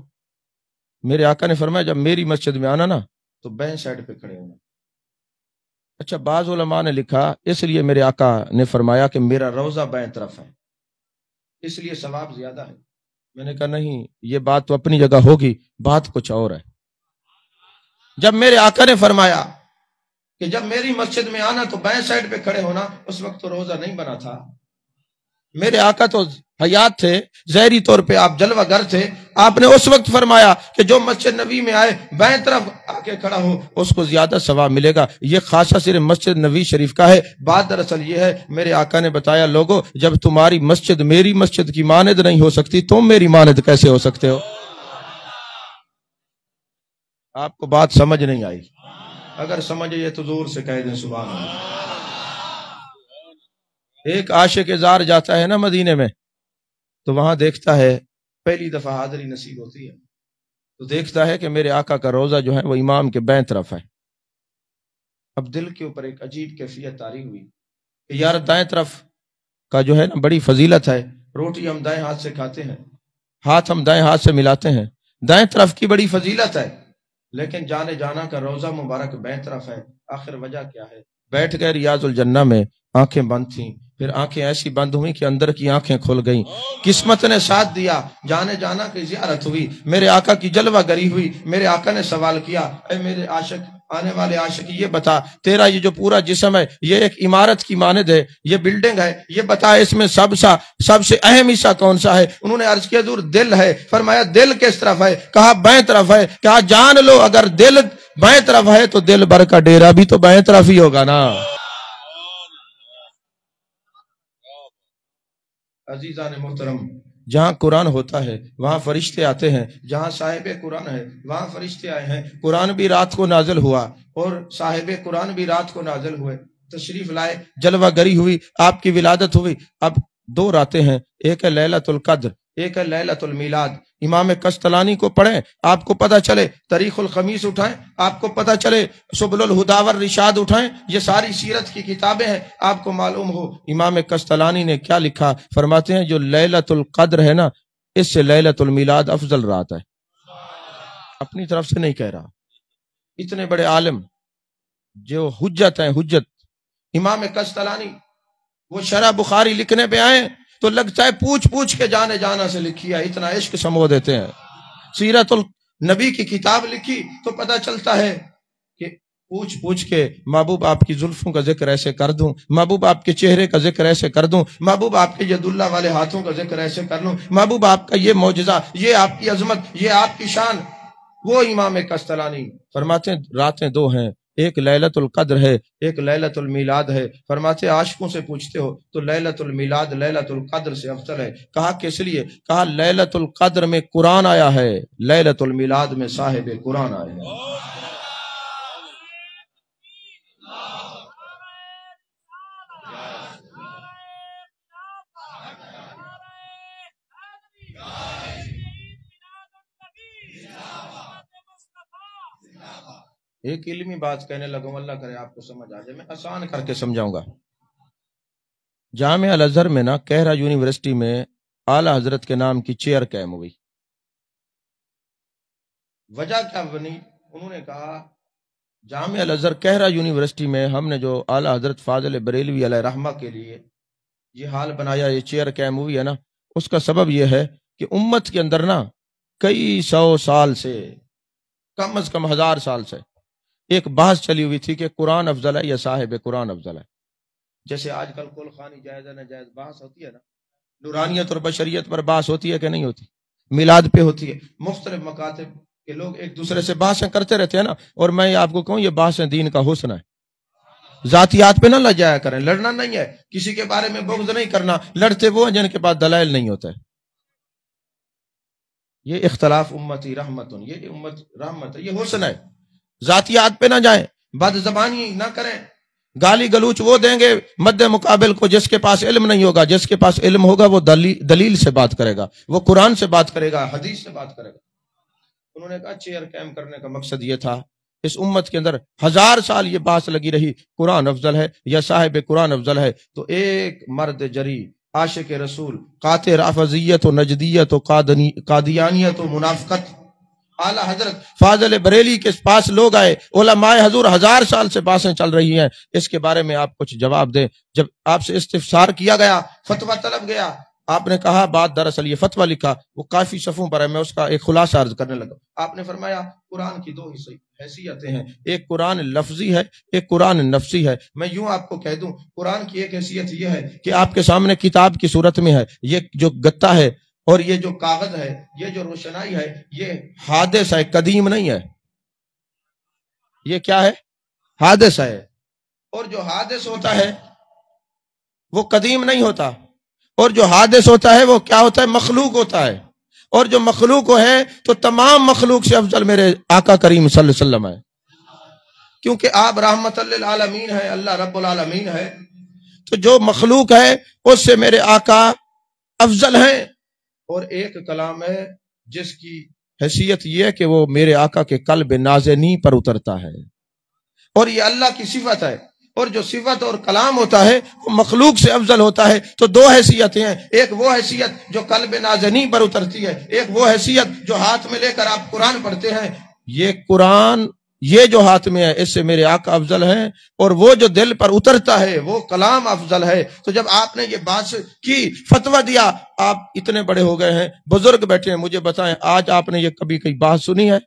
میرے آقا نے فرمایا جب میری مسجد میں آنا نا تو بائیں سائڈ پہ کھڑے ہونا۔ اچھا، بعض علماء نے لکھا اس لیے میرے آقا نے فرمایا کہ میرا روضہ بائیں طرف ہے، اس لیے ثواب زیادہ ہے۔ میں نے کہا نہیں، یہ بات تو اپنی جگہ ہوگی، بات کچھ اور ہے۔ جب میرے آقا نے فرمایا کہ جب میری مسجد میں آنا تو بائیں سائڈ پہ کھڑے ہونا، اس وقت تو روزہ نہیں بنا تھا۔ میرے آقا تو حیات تھے، ظاہری طور پہ آپ جلوہ گر تھے، آپ نے اس وقت فرمایا کہ جو مسجد نبی میں آئے بائیں طرف آ کے کھڑا ہو اس کو زیادہ ثواب ملے گا۔ یہ خاصہ صرف مسجد نبی شریف کا ہے۔ بات دراصل یہ ہے، میرے آقا نے بتایا لوگو جب تمہاری مسجد میری مسجد کی مانند نہیں ہو سکتی، تم میری مانند کیسے ہو سکتے ہو؟ آپ کو بات سمجھ نہیں آئی؟ اگر سمجھے تو زور سے کہہ دیں سبحان اللہ۔ ایک عاشق زار جاتا ہے نا مدینے میں، تو وہاں دیکھتا ہے، پہلی دفعہ حاضری نصیب ہوتی ہے تو دیکھتا ہے کہ میرے آقا کا روزہ جو ہے وہ امام کے بائیں طرف ہے۔ اب دل کے اوپر ایک عجیب کیفیت طاری ہوئی کہ یار دائیں طرف کا جو ہے نا بڑی فضیلت ہے، روٹی ہم دائیں ہاتھ سے کھاتے ہیں، ہاتھ ہم دائیں ہاتھ سے ملاتے ہیں، دائیں طرف کی بڑی فضیلت ہے، لیکن جانے جانا کا روزہ مبارک بائیں طرف ہے۔ آخر وجہ کیا ہے؟ بیٹھ گئے ریاض الجنہ میں، آنکھیں بند تھیں، پھر آنکھیں ایسی بند ہوئی کہ اندر کی آنکھیں کھل گئیں، قسمت نے ساتھ دیا، جانے جانا کی زیارت ہوئی، میرے آقا کی جلوہ گری ہوئی۔ میرے آقا نے سوال کیا، اے میرے عاشق، آنے والے عاشق، یہ بتا تیرا یہ جو پورا جسم ہے یہ ایک عمارت کی مانند ہے، یہ بلڈنگ ہے، یہ بتا اس میں سب سے اہم حصہ کون سا ہے؟ انہوں نے عرض کیا حضور دل ہے۔ فرمایا دل کس طرف ہے؟ کہا بائیں طرف ہے۔ کہا جان لو اگر دل بائیں طرف ہے تو دل بھر کا ڈیرا بھی تو بائیں طرف ہی ہوگا نا۔ عزیزان محترم، جہاں قرآن ہوتا ہے وہاں فرشتے آتے ہیں، جہاں صاحب قرآن ہے وہاں فرشتے آئے ہیں۔ قرآن بھی رات کو نازل ہوا اور صاحب قرآن بھی رات کو نازل ہوئے، تشریف لائے، جلوہ گری ہوئی، آپ کی ولادت ہوئی۔ اب دو راتیں ہیں، ایک ہے لیلۃ القدر، ایک ہے لیلۃ المیلاد۔ امام قسطلانی کو پڑھیں، آپ کو پتہ چلے، تاریخ الخمیس اٹھائیں، آپ کو پتہ چلے، سبل الہدی والرشاد اٹھائیں، یہ ساری سیرت کی کتابیں ہیں، آپ کو معلوم ہو امام قسطلانی نے کیا لکھا۔ فرماتے ہیں جو لیلۃ القدر ہے نا، اس سے لیلۃ المیلاد افضل رات ہے۔ اپنی طرف سے نہیں کہہ رہا، اتنے بڑے عالم جو حجت ہیں، حجت امام قسطلانی، وہ شرح بخاری لکھنے پہ آئے تو لگتا ہے پوچھ کے جانے جانا سے لکھی ہے، اتنا عشق سمو دیتے ہیں۔ سیرت النبی کی کتاب لکھی تو پتہ چلتا ہے کہ پوچھ کے محبوب آپ کی زلفوں کا ذکر ایسے کر دوں، محبوب آپ کے چہرے کا ذکر ایسے کر دوں، محبوب آپ کے ید اللہ والے ہاتھوں کا ذکر ایسے کر لوں، محبوب آپ کا یہ معجزہ، یہ آپ کی عظمت، یہ آپ کی شان۔ وہ امام قسطلانی فرماتے ہیں راتیں دو ہیں، ایک لیلۃ القدر ہے، ایک لیلۃ المیلاد ہے۔ فرماتے عاشقوں سے پوچھتے ہو تو لیلۃ المیلاد لیلۃ القدر سے افضل ہے۔ کہا کس لیے؟ کہا لیلۃ القدر میں قرآن آیا ہے، لیلۃ المیلاد میں صاحب قرآن آیا ہے۔ ایک علمی بات کہنے لگوں، اللہ کرے آپ کو سمجھ آ جائے، میں آسان کر کے سمجھاؤں گا۔ جامعہ الازہر میں نا کہرہ یونیورسٹی میں اعلی حضرت کے نام کی چیئر قائم ہوئی۔ وجہ کیا بنی؟ انہوں نے کہا جامعہ الازہر کہرہ یونیورسٹی میں ہم نے جو اعلی حضرت فاضل بریلوی علیہ رحمہ کے لیے یہ حال بنایا، یہ چیئر قائم ہوئی ہے نا، اس کا سبب یہ ہے کہ امت کے اندر نا کئی سو سال سے، کم از کم 1000 سال سے ایک بحث چلی ہوئی تھی کہ قرآن افضل ہے یا صاحب قرآن افضل ہے۔ جیسے آج کل کل خانی جائز ہے ناجائز بحث ہوتی ہے نا، نورانیت اور بشریت پر بحث ہوتی ہے کہ نہیں ہوتی، میلاد پہ ہوتی ہے، مختلف مکاتب کے لوگ ایک دوسرے سے بحثیں کرتے رہتے ہیں نا۔ اور میں آپ کو کہوں یہ بحثیں دین کا حسن ہے، ذاتیات پہ نہ لجایا کریں، لڑنا نہیں ہے، کسی کے بارے میں بغض نہیں کرنا، لڑتے وہ ہیں جن کے پاس دلائل نہیں ہوتے۔ یہ اختلاف امتی رحمت، یہ امت رحمت ہے، یہ حسن ہے۔ ذاتیات پہ نہ جائیں، بد زبانی نہ کریں، گالی گلوچ وہ دیں گے مد مقابل کو جس کے پاس علم نہیں ہوگا، جس کے پاس علم ہوگا وہ دلیل سے بات کرے گا، وہ قرآن سے بات کرے گا، حدیث سے بات کرے گا۔ انہوں نے کہا چیئر قائم کرنے کا مقصد یہ تھا، اس امت کے اندر 1000 سال یہ بحث لگی رہی قرآن افضل ہے یا صاحب قرآن افضل ہے، تو ایک مرد جری، عاشق رسول، قاطع رافضیت و نجدیت و قادیانیت و منافقت، اعلیٰ حضرت فاضل بریلی کے پاس لوگ آئے، علماء حضور 1000 سال سے باتیں چل رہی ہیں، اس کے بارے میں آپ کچھ جواب دیں۔ جب آپ سے استفسار کیا گیا، فتویٰ طلب گیا، آپ نے کہا بات دراصل یہ فتویٰ لکھا وہ کافی صفحوں پر ہے، میں اس کا ایک خلاصہ عرض کرنے لگا۔ آپ نے فرمایا قرآن کی 2 حیثیتیں ہیں، ایک قرآن لفظی ہے، ایک قرآن نفسی ہے۔ میں یوں آپ کو کہہ دوں، قرآن کی ایک حیثیت یہ ہے کہ آپ کے سامنے کتاب کی صورت میں ہے، یہ جو گتا ہے اور یہ جو کاغذ ہے، یہ جو روشنائی ہے، یہ حادث ہے، قدیم نہیں ہے۔ یہ کیا ہے؟ حادث ہے، اور جو حادث ہوتا ہے وہ قدیم نہیں ہوتا، اور جو حادث ہوتا ہے وہ کیا ہوتا ہے؟ مخلوق ہوتا ہے، اور جو مخلوق ہے تو تمام مخلوق سے افضل میرے آقا کریم صلی اللہ علیہ وسلم ہے، کیونکہ آپ رحمت للعالمین ہے، اللہ رب العالمین ہے، تو جو مخلوق ہے اس سے میرے آقا افضل ہیں۔ اور ایک کلام ہے جس کی حیثیت یہ ہے کہ وہ میرے آقا کے قلب نازنی پر اترتا ہے، اور یہ اللہ کی صفت ہے، اور جو صفت اور کلام ہوتا ہے وہ مخلوق سے افضل ہوتا ہے۔ تو 2 حیثیتیں ہیں، ایک وہ حیثیت جو قلب نازنی پر اترتی ہے، ایک وہ حیثیت جو ہاتھ میں لے کر آپ قرآن پڑھتے ہیں۔ یہ قرآن، یہ جو ہاتھ میں ہے اس سے میرے آقا افضل ہیں، اور وہ جو دل پر اترتا ہے وہ کلام افضل ہے۔ تو جب آپ نے یہ بات کی، فتویٰ دیا، آپ اتنے بڑے ہو گئے ہیں، بزرگ بیٹھے ہیں، مجھے بتائیں آج آپ نے یہ کبھی کئی بات سنی ہے؟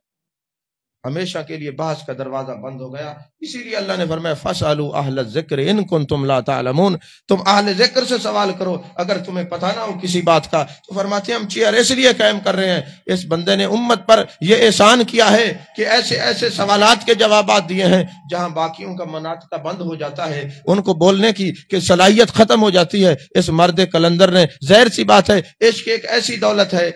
ہمیشہ کے لیے بحث کا دروازہ بند ہو گیا۔ اسی لیے اللہ نے فرمایا فَاسْأَلُوا أَهْلَ الذِّكْرِ إِن كُنتُمْ لَا تَعْلَمُونَ، تم اہل ذکر سے سوال کرو اگر تمہیں پتہ نہ ہو کسی بات کا۔ تو فرماتے ہیں ہم چیئر اس لیے قائم کر رہے ہیں، اس بندے نے امت پر یہ احسان کیا ہے کہ ایسے ایسے سوالات کے جوابات دیے ہیں جہاں باقیوں کا مناطق بند ہو جاتا ہے، ان کو بولنے کی کہ صلاحیت ختم ہو جاتی ہے۔ اس مرد کلندر نے، ظاہر سی بات ہے، عشق ایک ایسی دولت ہے،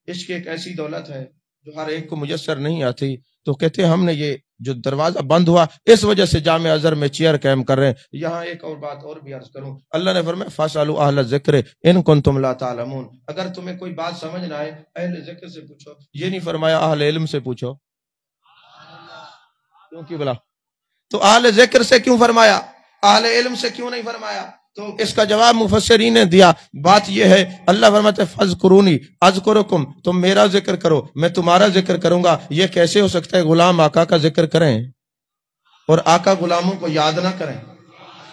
عشق ایک ایسی دولت ہے جو ہر ایک کو میسر نہیں آتی۔ تو کہتے ہیں ہم نے یہ جو دروازہ بند ہوا اس وجہ سے جامع ازہر میں چیئر قائم کر رہے ہیں۔ یہاں ایک اور بات اور بھی عرض کروں، اللہ نے فرمایا فَاسْأَلُوا أَهْلَ الذِّكْرِ إِن كُنتُمْ لَا تَعْلَمُونَ، اگر تمہیں کوئی بات سمجھ نہ آئے اہل ذکر سے پوچھو، یہ نہیں فرمایا اہل علم سے پوچھو۔ کیوں کی بلا؟ تو اہل ذکر سے کیوں فرمایا، اہل علم سے کیوں نہیں فرمایا؟ تو اس کا جواب مفسرین نے دیا۔ بات یہ ہے، اللہ فرماتے فَاذْكُرُونِي أَذْكُرُكُمْ، تم میرا ذکر کرو میں تمہارا ذکر کروں گا۔ یہ کیسے ہو سکتا ہے غلام آقا کا ذکر کریں اور آقا غلاموں کو یاد نہ کریں؟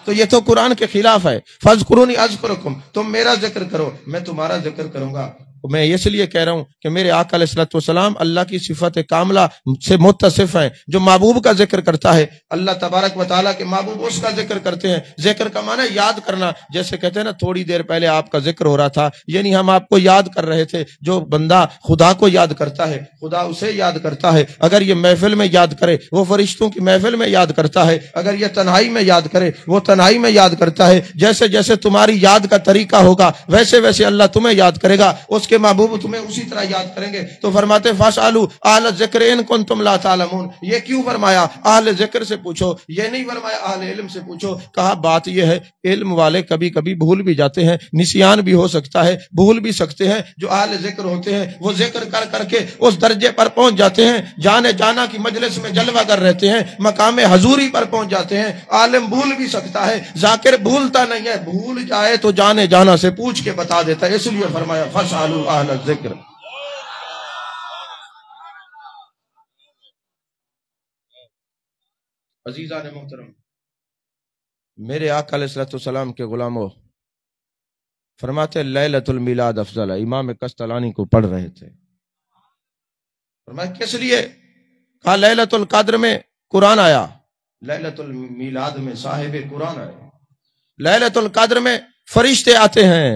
تو یہ تو قرآن کے خلاف ہے۔ فَاذْكُرُونِي أَذْكُرُكُمْ، تم میرا ذکر کرو میں تمہارا ذکر کروں گا۔ میں اس لیے کہہ رہا ہوں کہ میرے آقا علیہ الصلوۃ والسلام اللہ کی صفت کاملہ سے متصف ہیں۔ جو محبوب کا ذکر کرتا ہے، اللہ تبارک و تعالیٰ کے محبوب اس کا ذکر کرتے ہیں۔ ذکر کا معنی یاد کرنا، جیسے کہتے ہیں نا تھوڑی دیر پہلے آپ کا ذکر ہو رہا تھا، یعنی ہم آپ کو یاد کر رہے تھے۔ جو بندہ خدا کو یاد کرتا ہے خدا اسے یاد کرتا ہے۔ اگر یہ محفل میں یاد کرے وہ فرشتوں کی محفل میں یاد کرتا ہے، اگر یہ تنہائی میں یاد کرے وہ تنہائی میں یاد کرتا ہے۔ جیسے جیسے تمہاری یاد کا طریقہ ہوگا ویسے ویسے اللہ تمہیں یاد کرے گا، اس کے محبوب تمہیں اسی طرح یاد کریں گے۔ تو فرماتے فَاسْأَلُوا أَهْلَ الذِّكْرِ إِن كُنتُمْ لَا تَعْلَمُونَ۔ یہ کیوں فرمایا اہل ذکر سے پوچھو، یہ نہیں فرمایا اہل علم سے پوچھو؟ کہا بات یہ ہے علم والے کبھی کبھی بھول بھی جاتے ہیں، نسیان بھی ہو سکتا ہے، بھول بھی سکتے ہیں۔ جو اہل ذکر ہوتے ہیں وہ ذکر کر کر کے اس درجے پر پہنچ جاتے ہیں، جانے جانا کی مجلس میں جلوہ گر رہتے ہیں، مقام حضوری پر پہنچ جاتے ہیں۔ عالم بھول بھی سکتا ہے، ذاکر بھولتا نہیں ہے، بھول جائے تو جانے جانا سے پوچھ کے بتا دیتا ہے۔ اس لیے فرمایا فَاسْأَلُوا أَهْلَ الذِّكْرِ۔ عزیزان محترم، میرے آقا علیہ الصلوۃ والسلام کے غلاموں، فرماتے لیلۃ المیلاد افضل ہے۔ امام کستلانی کو پڑھ رہے تھے، فرمایا کس لیے؟ کہا لیلۃ القدر میں قرآن آیا، لیلۃ المیلاد میں صاحب قرآن آئے، لیلۃ القدر میں فرشتے آتے ہیں،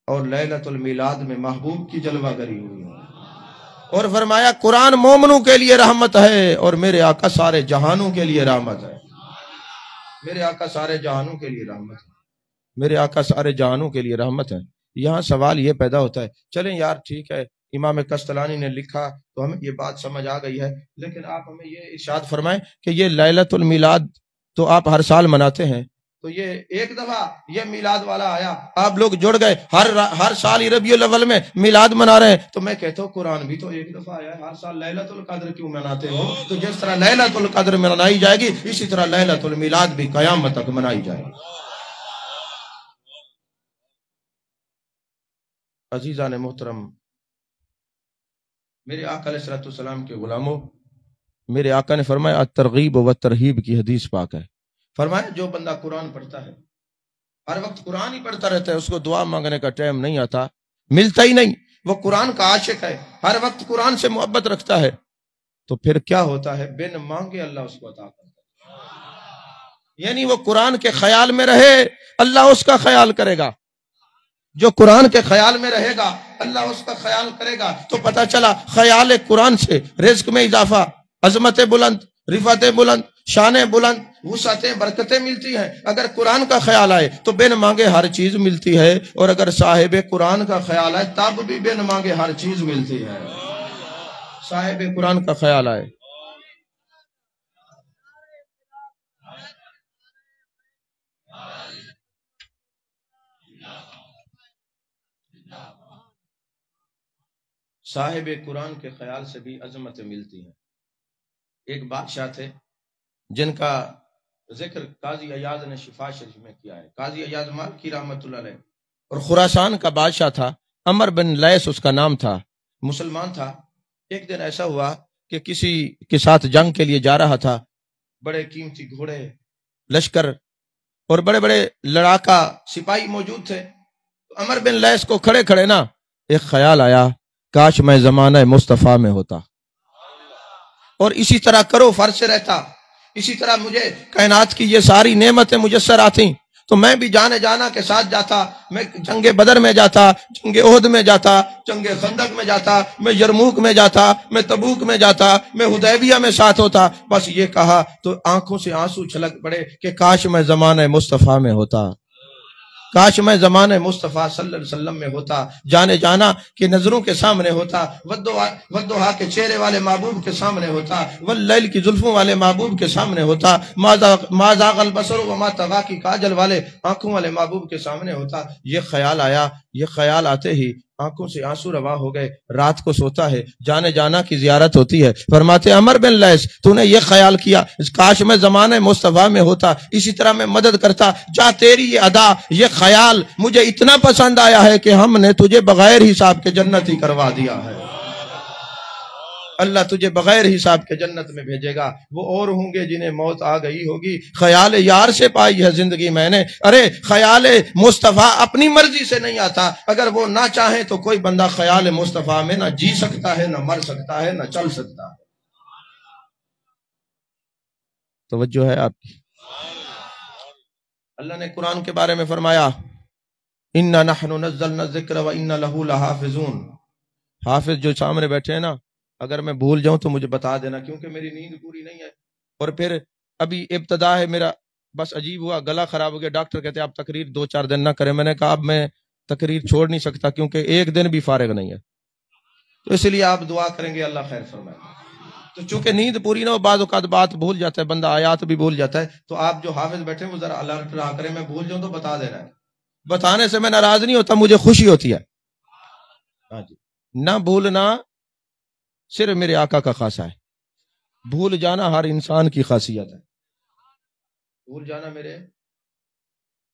اور لیلۃ المیلاد میں محبوب کی جلوہ گری ہوئی ہے۔ اور فرمایا قرآن مومنوں کے لیے رحمت ہے، اور میرے آقا سارے جہانوں کے لیے رحمت ہے۔ میرے آقا سارے جہانوں کے لیے رحمت ہے، میرے آقا سارے جہانوں کے لیے رحمت ہے۔ یہاں سوال یہ پیدا ہوتا ہے، چلیں یار ٹھیک ہے امام کستلانی نے لکھا تو ہمیں یہ بات سمجھ آ گئی ہے، لیکن آپ ہمیں یہ ارشاد فرمائیں کہ یہ لیلۃ المیلاد تو آپ ہر سال مناتے ہیں، تو یہ ایک دفعہ یہ میلاد والا آیا آپ لوگ جڑ گئے، ہر سال ربیع الاول میں میلاد منا رہے ہیں، تو میں کہتا ہوں قرآن بھی تو ایک دفعہ آیا ہے، ہر سال لیلۃ القدر کیوں مناتے ہو؟ تو جس طرح لیلۃ القدر منائی جائے گی اسی طرح لیلۃ المیلاد بھی قیامت تک منائی جائے گی۔ عزیزان محترم، میرے آقا علیہ الصلوۃ والسلام کے غلاموں، میرے آقا نے فرمایا ترغیب و ترہیب کی حدیث پاک ہے، فرمایا جو بندہ قرآن پڑھتا ہے، ہر وقت قرآن ہی پڑھتا رہتا ہے، اس کو دعا مانگنے کا ٹائم نہیں آتا، ملتا ہی نہیں، وہ قرآن کا عاشق ہے، ہر وقت قرآن سے محبت رکھتا ہے، تو پھر کیا ہوتا ہے؟ بن مانگے اللہ اس کو عطا کرتا ہے۔ یعنی وہ قرآن کے خیال میں رہے، اللہ اس کا خیال کرے گا۔ جو قرآن کے خیال میں رہے گا اللہ اس کا خیال کرے گا۔ تو پتہ چلا خیال قرآن سے رزق میں اضافہ، عظمت بلند، رفعت بلند، شان بلند، وسعتیں، برکتیں ملتی ہیں۔ اگر قرآن کا خیال آئے تو بن مانگے ہر چیز ملتی ہے، اور اگر صاحب قرآن کا خیال آئے تب بھی بن مانگے ہر چیز ملتی ہے۔ صاحب قرآن کا خیال آئے۔ صاحب قرآن کے خیال سے بھی عظمتیں ملتی ہیں۔ ایک بادشاہ تھے جن کا ذکر قاضی ایاز نے شفا شریف میں کیا ہے۔ قاضی ایاز مالکی رحمۃ اللہ علیہ، اور خراسان کا بادشاہ تھا، عمر بن لیث اس کا نام تھا، مسلمان تھا۔ ایک دن ایسا ہوا کہ کسی کے ساتھ جنگ کے لیے جا رہا تھا، بڑے قیمتی گھوڑے، لشکر اور بڑے بڑے لڑاکا سپاہی موجود تھے۔ عمر بن لیث کو کھڑے کھڑے نا ایک خیال آیا، کاش میں زمانہ مصطفیٰ میں ہوتا، اور اسی طرح کرو فرض سے رہتا، اسی طرح مجھے کائنات کی یہ ساری نعمتیں میسر آتی تو میں بھی جانے جانا کے ساتھ جاتا، میں جنگ بدر میں جاتا، جنگ احد میں جاتا، جنگ خندق میں جاتا، میں یرموک میں جاتا، میں تبوک میں جاتا، میں حدیبیہ میں ساتھ ہوتا۔ بس یہ کہا تو آنکھوں سے آنسو چھلک پڑے کہ کاش میں زمانہ مصطفیٰ میں ہوتا، کاش میں زمانہ مصطفیٰ صلی اللہ علیہ وسلم میں ہوتا، جانے جانا کہ نظروں کے سامنے ہوتا، ودوہا کے چہرے والے محبوب کے سامنے ہوتا، واللیل کی زلفوں والے محبوب کے سامنے ہوتا، ما زاغ البصر وما طغی کی کاجل والے آنکھوں والے محبوب کے سامنے ہوتا۔ یہ خیال آیا، یہ خیال آتے ہی آنکھوں سے آنسو روا ہو گئے۔ رات کو سوتا ہے، جانے جانا کی زیارت ہوتی ہے، فرماتے عمر بن لیث تو نے یہ خیال کیا کاش میں زمانے مصطفیٰ میں ہوتا، اسی طرح میں مدد کرتا، جا تیری یہ ادا، یہ خیال مجھے اتنا پسند آیا ہے کہ ہم نے تجھے بغیر حساب کے جنت ہی کروا دیا ہے۔ اللہ تجھے بغیر حساب کے جنت میں بھیجے گا۔ وہ اور ہوں گے جنہیں موت آ گئی ہوگی، خیال یار سے پائی ہے زندگی میں نے۔ ارے خیال مصطفیٰ اپنی مرضی سے نہیں آتا، اگر وہ نہ چاہیں تو کوئی بندہ خیال مصطفیٰ میں نہ جی سکتا ہے، نہ مر سکتا ہے، نہ چل سکتا ہے۔ توجہ ہے آپ کی؟ اللہ نے قرآن کے بارے میں فرمایا اِنَّا نَحْنُ نَزَّلْنَا الذِّكْرَ وَإِنَّا لَهُ لَحَافِظُونَ۔ حافظ جو سامنے بیٹھے ہیں نا، اگر میں بھول جاؤں تو مجھے بتا دینا، کیونکہ میری نیند پوری نہیں ہے، اور پھر ابھی ابتدا ہے میرا، بس عجیب ہوا، گلا خراب ہو گیا، ڈاکٹر کہتے ہیں آپ تقریر 2-4 دن نہ کریں۔ میں نے کہا اب میں تقریر چھوڑ نہیں سکتا کیونکہ ایک دن بھی فارغ نہیں ہے، تو اس لیے آپ دعا کریں گے اللہ خیر فرمائے۔ تو چونکہ نیند پوری نہ ہو، بعض اوقات بات بھول جاتا ہے بندہ، آیات بھی بھول جاتا ہے، تو آپ جو حافظ بیٹھے ہیں وہ ذرا الرٹ رہا کریں، میں بھول جاؤں تو بتا دینا ہے۔ بتانے سے میں ناراض نہیں ہوتا، مجھے خوشی ہوتی ہے۔ ہاں جی، نہ بھولنا صرف میرے آقا کا خاصہ ہے، بھول جانا ہر انسان کی خاصیت ہے۔ بھول جانا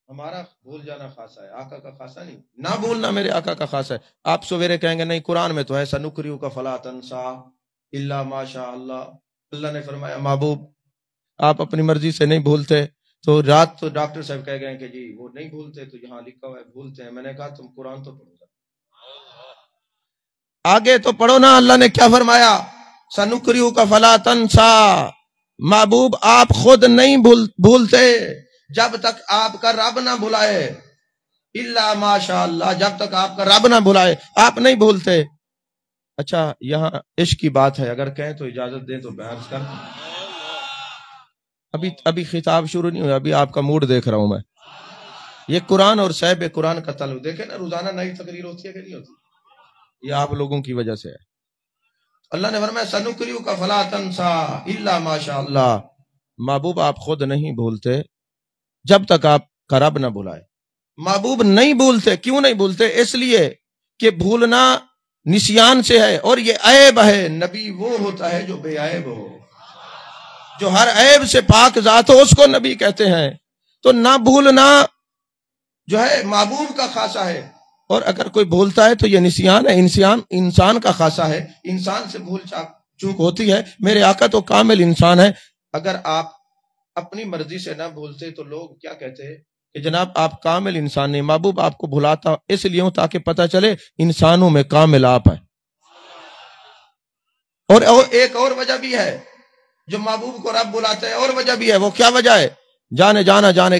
ہمارا بھول جانا خاصہ ہے، آقا کا خاصہ نہیں۔ نہ بھولنا میرے آقا کا خاصہ ہے۔ آپ سویرے کہیں گے نہیں قرآن میں تو ہے سنقرئک فلا تنسیٰ الا ما شاء اللہ، اللہ نے فرمایا محبوب آپ اپنی مرضی سے نہیں بھولتے، تو رات تو ڈاکٹر صاحب کہہ گئے کہ جی وہ نہیں بھولتے، تو یہاں لکھا ہوا ہے بھولتے ہیں۔ میں نے کہا تم قرآن تو پڑھو، آگے تو پڑھو نا، اللہ نے کیا فرمایا سنقرئک فلا تنسیٰ، محبوب آپ خود نہیں بھولتے جب تک آپ کا رب نہ بلائے، الا ما شاء اللہ، جب تک آپ کا رب نہ بلائے آپ نہیں بھولتے۔ اچھا یہاں عشق کی بات ہے، اگر کہیں تو اجازت دیں تو بحث کر، ابھی خطاب شروع نہیں ہوا، ابھی آپ کا موڈ دیکھ رہا ہوں میں۔ یہ قرآن اور صاحب قرآن کا تعلق دیکھیں نا، روزانہ نئی تقریر ہوتی ہے کہ نہیں ہوتی؟ یہ آپ لوگوں کی وجہ سے ہے۔ اللہ نے فرمایا سنقرئک فلا تنسیٰ الا ما شاء اللہ، محبوب آپ خود نہیں بھولتے جب تک آپ کا رب نہ بلائے۔ محبوب نہیں بھولتے، کیوں نہیں بھولتے؟ اس لیے کہ بھولنا نسیان سے ہے، اور یہ عیب ہے۔ نبی وہ ہوتا ہے جو بے عیب ہو، جو ہر عیب سے پاک ذات ہو، اس کو نبی کہتے ہیں۔ تو نہ بھولنا جو ہے محبوب کا خاصہ ہے، اور اگر کوئی بھولتا ہے تو یہ نسیان ہے، انسان کا خاصہ ہے، انسان سے بھول چوک ہوتی ہے۔ میرے آقا تو کامل انسان ہے۔ اگر آپ اپنی مرضی سے نہ بھولتے تو لوگ کیا کہتے ہیں کہ جناب آپ کامل انسان نہیں۔ محبوب آپ کو بھلاتا اس لیے ہوں تاکہ پتہ چلے انسانوں میں کامل آپ ہیں۔ اور ایک اور وجہ بھی ہے جو محبوب کو رب بلاتا ہے، اور وجہ بھی ہے۔ وہ کیا وجہ ہے؟ جانے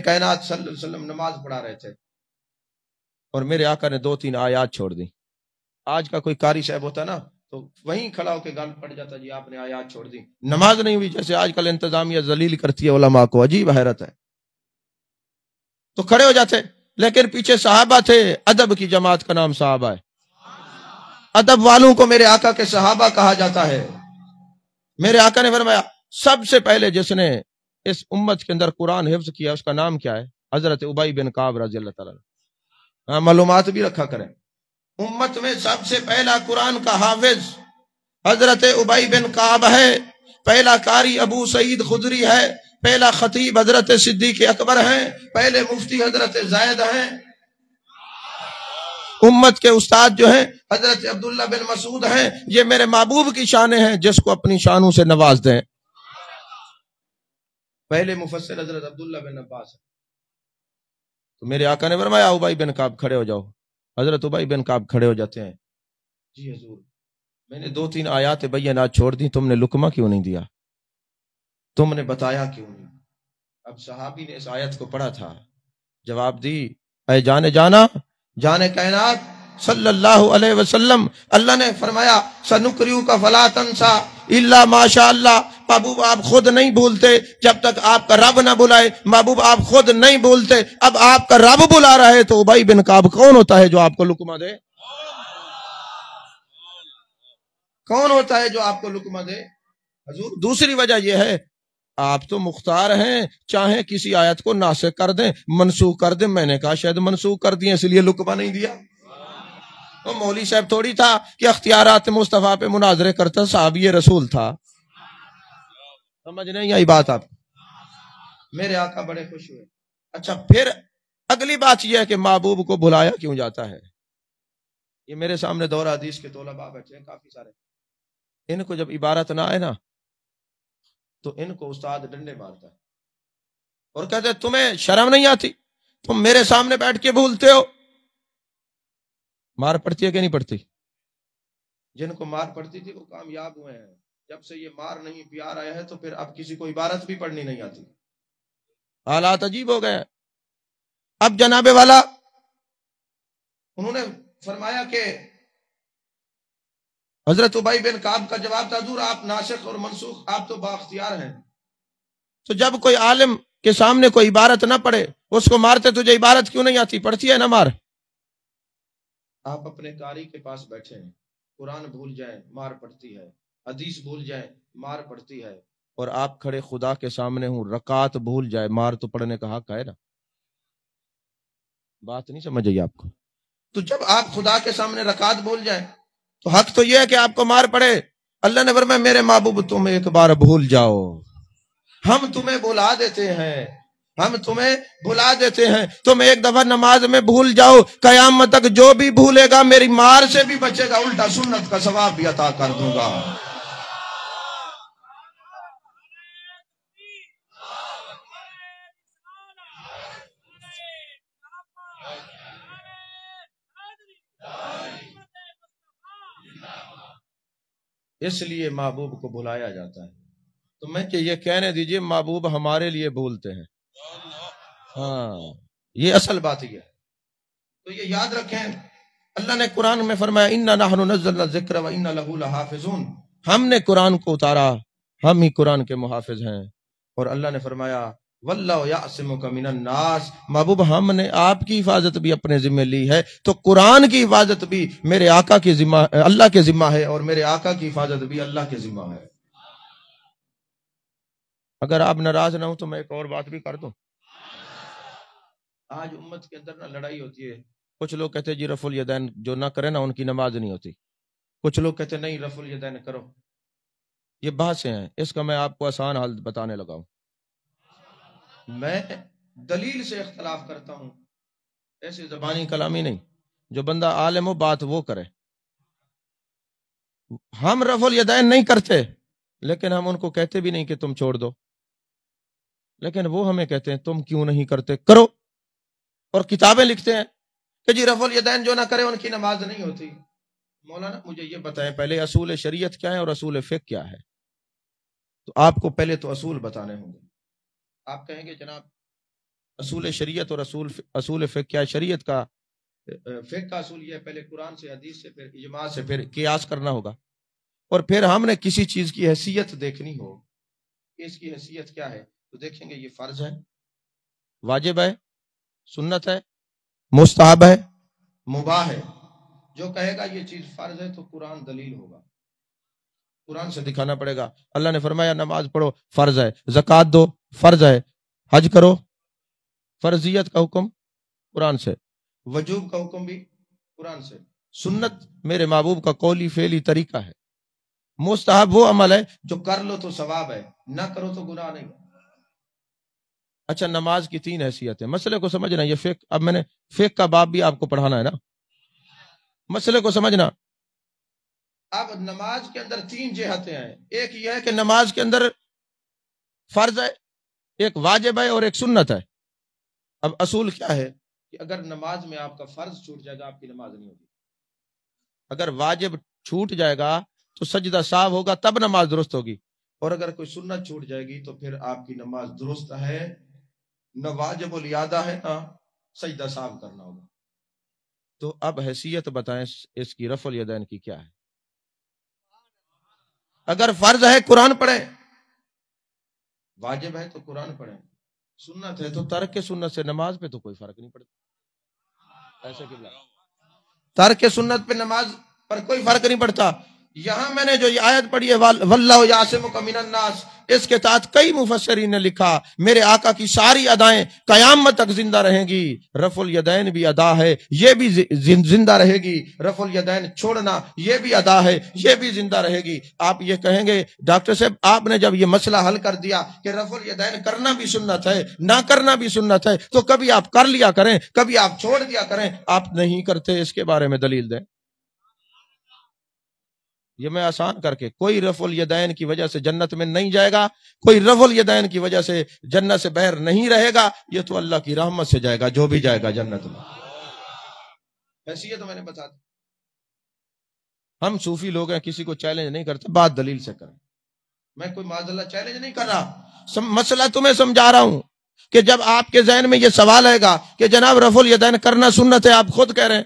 کائنات صلی اللہ علیہ وسلم نماز پڑھا رہے تھے اور میرے آقا نے 2-3 آیات چھوڑ دی۔ آج کا کوئی قاری صاحب ہوتا نا تو وہیں کھڑا ہو کے گال پڑ جاتا، جی آپ نے آیات چھوڑ دی، نماز نہیں ہوئی۔ جیسے آج کل انتظامیہ ذلیل کرتی ہے علماء کو، عجیب حیرت ہے۔ تو کھڑے ہو جاتے، لیکن پیچھے صحابہ تھے، ادب کی جماعت کا نام صحابہ ہے۔ ادب والوں کو میرے آقا کے صحابہ کہا جاتا ہے۔ میرے آقا نے فرمایا سب سے پہلے جس نے اس امت کے اندر قرآن حفظ کیا اس کا نام کیا ہے؟ حضرت ابی بن کعب رضی اللہ تعالیٰ عنہ۔ معلومات بھی رکھا کریں۔ امت میں سب سے پہلا قرآن کا حافظ حضرت ابی بن کعب ہے، پہلا قاری ابو سعید خدری ہے، پہلا خطیب حضرت صدیق اکبر ہیں، پہلے مفتی حضرت زید ہیں، امت کے استاد جو ہیں حضرت عبداللہ بن مسعود ہیں۔ یہ میرے محبوب کی شانیں ہیں، جس کو اپنی شانوں سے نواز دیں۔ پہلے مفسر حضرت عبداللہ بن عباس ہے۔ تو میرے آقا نے فرمایا ابی بن کعب کھڑے ہو جاؤ۔ حضرت ابی بن کعب کھڑے ہو جاتے ہیں، جی حضور میں نے 2-3 آیات بینات چھوڑ دی، تم نے لقمہ کیوں نہیں دیا؟ تم نے بتایا کیوں نہیں؟ اب صحابی نے اس آیت کو پڑھا تھا، جواب دی اے جانے کائنات صلی اللہ علیہ وسلم، اللہ نے فرمایا سنقریؤک فلا تنسى الا ما شاء اللہ۔ محبوب آپ خود نہیں بھولتے جب تک آپ کا رب نہ بلائے۔ محبوب آپ خود نہیں بھولتے، اب آپ کا رب بلا رہا ہے تو ابی بن کعب کون ہوتا ہے جو آپ کو لقمہ دے؟ کون ہوتا ہے جو آپ کو لقمہ دے؟ حضور دوسری وجہ یہ ہے آپ تو مختار ہیں، چاہیں کسی آیت کو ناسخ کر دیں، منسوخ کر دیں۔ میں نے کہا شاید منسوخ کر دیں اس لیے لقمہ نہیں دیا۔ وہ مولوی صاحب تھوڑی تھا کہ اختیارات مصطفیٰ پہ مناظرے کرتا، صحابی رسول تھا۔ سمجھ نہیں آئی بات آپ؟ میرے آقا بڑے خوش ہوئے۔ اچھا پھر اگلی بات یہ ہے کہ محبوب کو بلایا کیوں جاتا ہے؟ یہ میرے سامنے دور حدیث کے طلباء بیٹھے ہیں کافی سارے، ان کو جب عبارت نہ آئے نا تو ان کو استاد ڈنڈے مارتا ہے اور کہتے تمہیں شرم نہیں آتی، تم میرے سامنے بیٹھ کے بھولتے ہو۔ مار پڑتی ہے کہ نہیں پڑتی؟ جن کو مار پڑتی تھی وہ کامیاب ہوئے ہیں۔ جب سے یہ مار نہیں پیار آیا ہے تو پھر اب کسی کو عبارت بھی پڑھنی نہیں آتی۔ حالات عجیب ہو گئے۔ اب جناب والا انہوں نے فرمایا کہ حضرت ابی بن کعب کا جواب تھا حضور آپ ناسخ اور منسوخ آپ تو بااختیار ہیں، تو جب کوئی عالم کے سامنے کوئی عبارت نہ پڑھے اس کو مارتے، تجھے عبارت کیوں نہیں آتی؟ پڑھتی ہے نہ مار۔ آپ اپنے قاری کے پاس بیٹھے ہیں، قرآن بھول جائیں مار پڑتی ہے، حدیث بھول جائیں مار پڑتی ہے، اور آپ کھڑے خدا کے سامنے ہوں رکعت بھول جائے مار تو پڑھنے کا حق ہے نا؟ بات نہیں سمجھ آئی آپ کو؟ تو جب آپ خدا کے سامنے رکعت بھول جائیں تو حق تو یہ ہے کہ آپ کو مار پڑے۔ اللہ نے فرمایا میرے محبوب تم ایک بار بھول جاؤ، ہم تمہیں بھلا دیتے ہیں، ہم تمہیں بھلا دیتے ہیں۔ تم ایک دفعہ نماز میں بھول جاؤ، قیامت تک جو بھی بھولے گا میری مار سے بھی بچے گا، الٹا سنت کا ثواب بھی عطا کر دوں گا۔ اس لیے محبوب کو بلایا جاتا ہے۔ تو میں کہ یہ کہنے دیجئے محبوب ہمارے لیے بھولتے ہیں، ہاں یہ اصل بات ہی ہے۔ تو یہ یاد رکھیں، اللہ نے قرآن میں فرمایا اِنَّا نَحْنُ نَزَّلْنَا الذِّكْرَ وَإِنَّا لَهُ لَحَافِظُونَ، ہم نے قرآن کو اتارا، ہم ہی قرآن کے محافظ ہیں۔ اور اللہ نے فرمایا وَاللَّهُ يَعْصِمُكَ مِنَ النَّاسِ، محبوب ہم نے آپ کی حفاظت بھی اپنے ذمہ لی ہے، تو قرآن کی حفاظت بھی میرے آقا کی ذمہ، اللہ کے ذمہ ہے، اور میرے آقا کی حفاظت بھی اللہ کے ذمہ ہے۔ اگر آپ ناراض نہ ہوں تو میں ایک اور بات بھی کر دوں۔ آج امت کے اندر نہ لڑائی ہوتی ہے، کچھ لوگ کہتے ہیں جی رفع الیدین جو نہ کرے نا ان کی نماز نہیں ہوتی، کچھ لوگ کہتے ہیں نہیں رفع الیدین کرو۔ یہ بحثیں ہیں، اس کا میں آپ کو آسان حل بتانے لگا ہوں۔ میں دلیل سے اختلاف کرتا ہوں، ایسے زبانی کلامی نہیں۔ جو بندہ عالم ہو بات وہ کرے. ہم رفع الیدین نہیں کرتے، لیکن ہم ان کو کہتے بھی نہیں کہ تم چھوڑ دو، لیکن وہ ہمیں کہتے ہیں تم کیوں نہیں کرتے، کرو. اور کتابیں لکھتے ہیں کہ جی رفع الیدین جو نہ کرے ان کی نماز نہیں ہوتی. مولانا مجھے یہ بتائیں پہلے اصول شریعت کیا ہے اور اصول فقہ کیا ہے؟ تو آپ کو پہلے تو اصول بتانے ہوں گے. آپ کہیں گے جناب اصول شریعت اور اصول فقہ کیا ہے؟ شریعت کا فقہ کا اصول یہ ہے، پہلے قرآن سے، حدیث سے، پھر اجماع سے، پھر قیاس کرنا ہوگا، اور پھر ہم نے کسی چیز کی حیثیت دیکھنی ہو کہ اس کی حیثیت کیا ہے، تو دیکھیں گے یہ فرض ہے، واجب ہے، سنت ہے، مستحب ہے، مباح ہے. جو کہے گا یہ چیز فرض ہے تو قرآن دلیل ہوگا، قرآن سے دکھانا پڑے گا. اللہ نے فرمایا نماز پڑھو فرض ہے، زکوٰۃ دو فرض ہے، حج کرو، فرضیت کا حکم قرآن سے، وجوب کا حکم بھی قرآن سے. سنت میرے محبوب کا قولی فعلی طریقہ ہے. مستحب وہ عمل ہے جو کر لو تو ثواب ہے، نہ کرو تو گناہ نہیں. اچھا نماز کی 3 حیثیت ہے، مسئلے کو سمجھنا. یہ فقہ، اب میں نے فقہ کا باب بھی آپ کو پڑھانا ہے نا، مسئلے کو سمجھنا. اب نماز کے اندر 3 جہتیں ہیں. ایک یہ ہے کہ نماز کے اندر فرض ہے، ایک واجب ہے اور ایک سنت ہے. اب اصول کیا ہے کہ اگر نماز میں آپ کا فرض چھوٹ جائے گا آپ کی نماز نہیں ہوگی. اگر واجب چھوٹ جائے گا تو سجدہ سہو ہوگا تب نماز درست ہوگی، اور اگر کوئی سنت چھوٹ جائے گی تو پھر آپ کی نماز درست ہے، نہ واجب الادا ہے نہ سجدہ سہو کرنا ہوگا. تو اب حیثیت بتائیں اس کی رفع الیدین کی کیا ہے؟ اگر فرض ہے قرآن پڑھیں، واجب ہے تو قرآن پڑھیں، سنت ہے تو ترک سنت سے نماز پہ تو کوئی فرق نہیں پڑتا. ایسے کہ ترک سنت پہ نماز پر کوئی فرق نہیں پڑتا. یہاں میں نے جو یہ آیت پڑھی ہے واللہ یعصمک من الناس، اس کے تحت کئی مفسرین نے لکھا میرے آقا کی ساری ادائیں قیامت تک زندہ رہیں گی. رفع الیدین بھی ادا ہے، یہ بھی زندہ رہے گی. رفع الیدین چھوڑنا یہ بھی ادا ہے، یہ بھی زندہ رہے گی. آپ یہ کہیں گے ڈاکٹر صاحب آپ نے جب یہ مسئلہ حل کر دیا کہ رفع الیدین کرنا بھی سنت ہے نہ کرنا بھی سنت ہے، تو کبھی آپ کر لیا کریں کبھی آپ چھوڑ دیا کریں. آپ نہیں کرتے، اس کے بارے میں دلیل دیں. یہ میں آسان کر کے، کوئی رفع الیدین کی وجہ سے جنت میں نہیں جائے گا، کوئی رفع الیدین کی وجہ سے جنت سے باہر نہیں رہے گا. یہ تو اللہ کی رحمت سے جائے گا جو بھی جائے گا جنت میں. حیثیت میں نے بتا دی. ہم صوفی لوگ ہیں، کسی کو چیلنج نہیں کرتے، بات دلیل سے کریں. میں کوئی معاذ اللہ چیلنج نہیں کر رہا، مسئلہ تمہیں سمجھا رہا ہوں کہ جب آپ کے ذہن میں یہ سوال آئے گا کہ جناب رفع الیدین کرنا سنت ہے، آپ خود کہہ رہے ہیں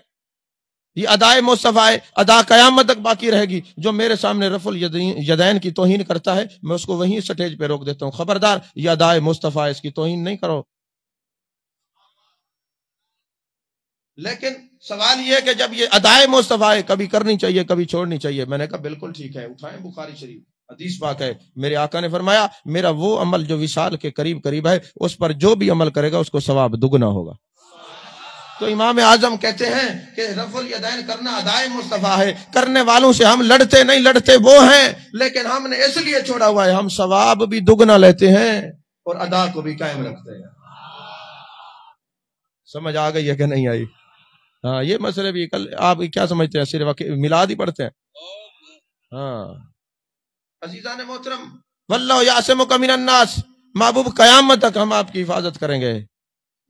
یہ ادائے مصطفیٰ ہے، ادا قیامت تک باقی رہے گی. جو میرے سامنے رفع الیدین کی توہین کرتا ہے میں اس کو وہیں سٹیج پہ روک دیتا ہوں، خبردار یہ ادائے مصطفیٰ، اس کی توہین نہیں کرو. لیکن سوال یہ ہے کہ جب یہ ادائے مصطفیٰ ہے کبھی کرنی چاہیے کبھی چھوڑنی چاہیے. میں نے کہا بالکل ٹھیک ہے، اٹھائیں بخاری شریف حدیث پاک ہے. میرے آقا نے فرمایا میرا وہ عمل جو وصال کے قریب قریب ہے اس پر جو بھی عمل کرے گا اس کو ثواب دگنا ہوگا. تو امام اعظم کہتے ہیں کہ رفع الیدین کرنا ادائے مصطفیٰ ہے، کرنے والوں سے ہم لڑتے نہیں، لڑتے وہ ہیں، لیکن ہم نے اس لیے چھوڑا ہوا ہے ہم ثواب بھی دگنا لیتے ہیں اور ادا کو بھی قائم رکھتے ہیں. سمجھ آ گئی ہے کہ نہیں آئی؟ ہاں یہ مسئلے بھی کل آپ کیا سمجھتے ہیں صرف میلاد ہی پڑھتے ہیں؟ ہاں عزیزان محترم، واللہ یعصمک من الناس، محبوب قیامت تک ہم آپ کی حفاظت کریں گے.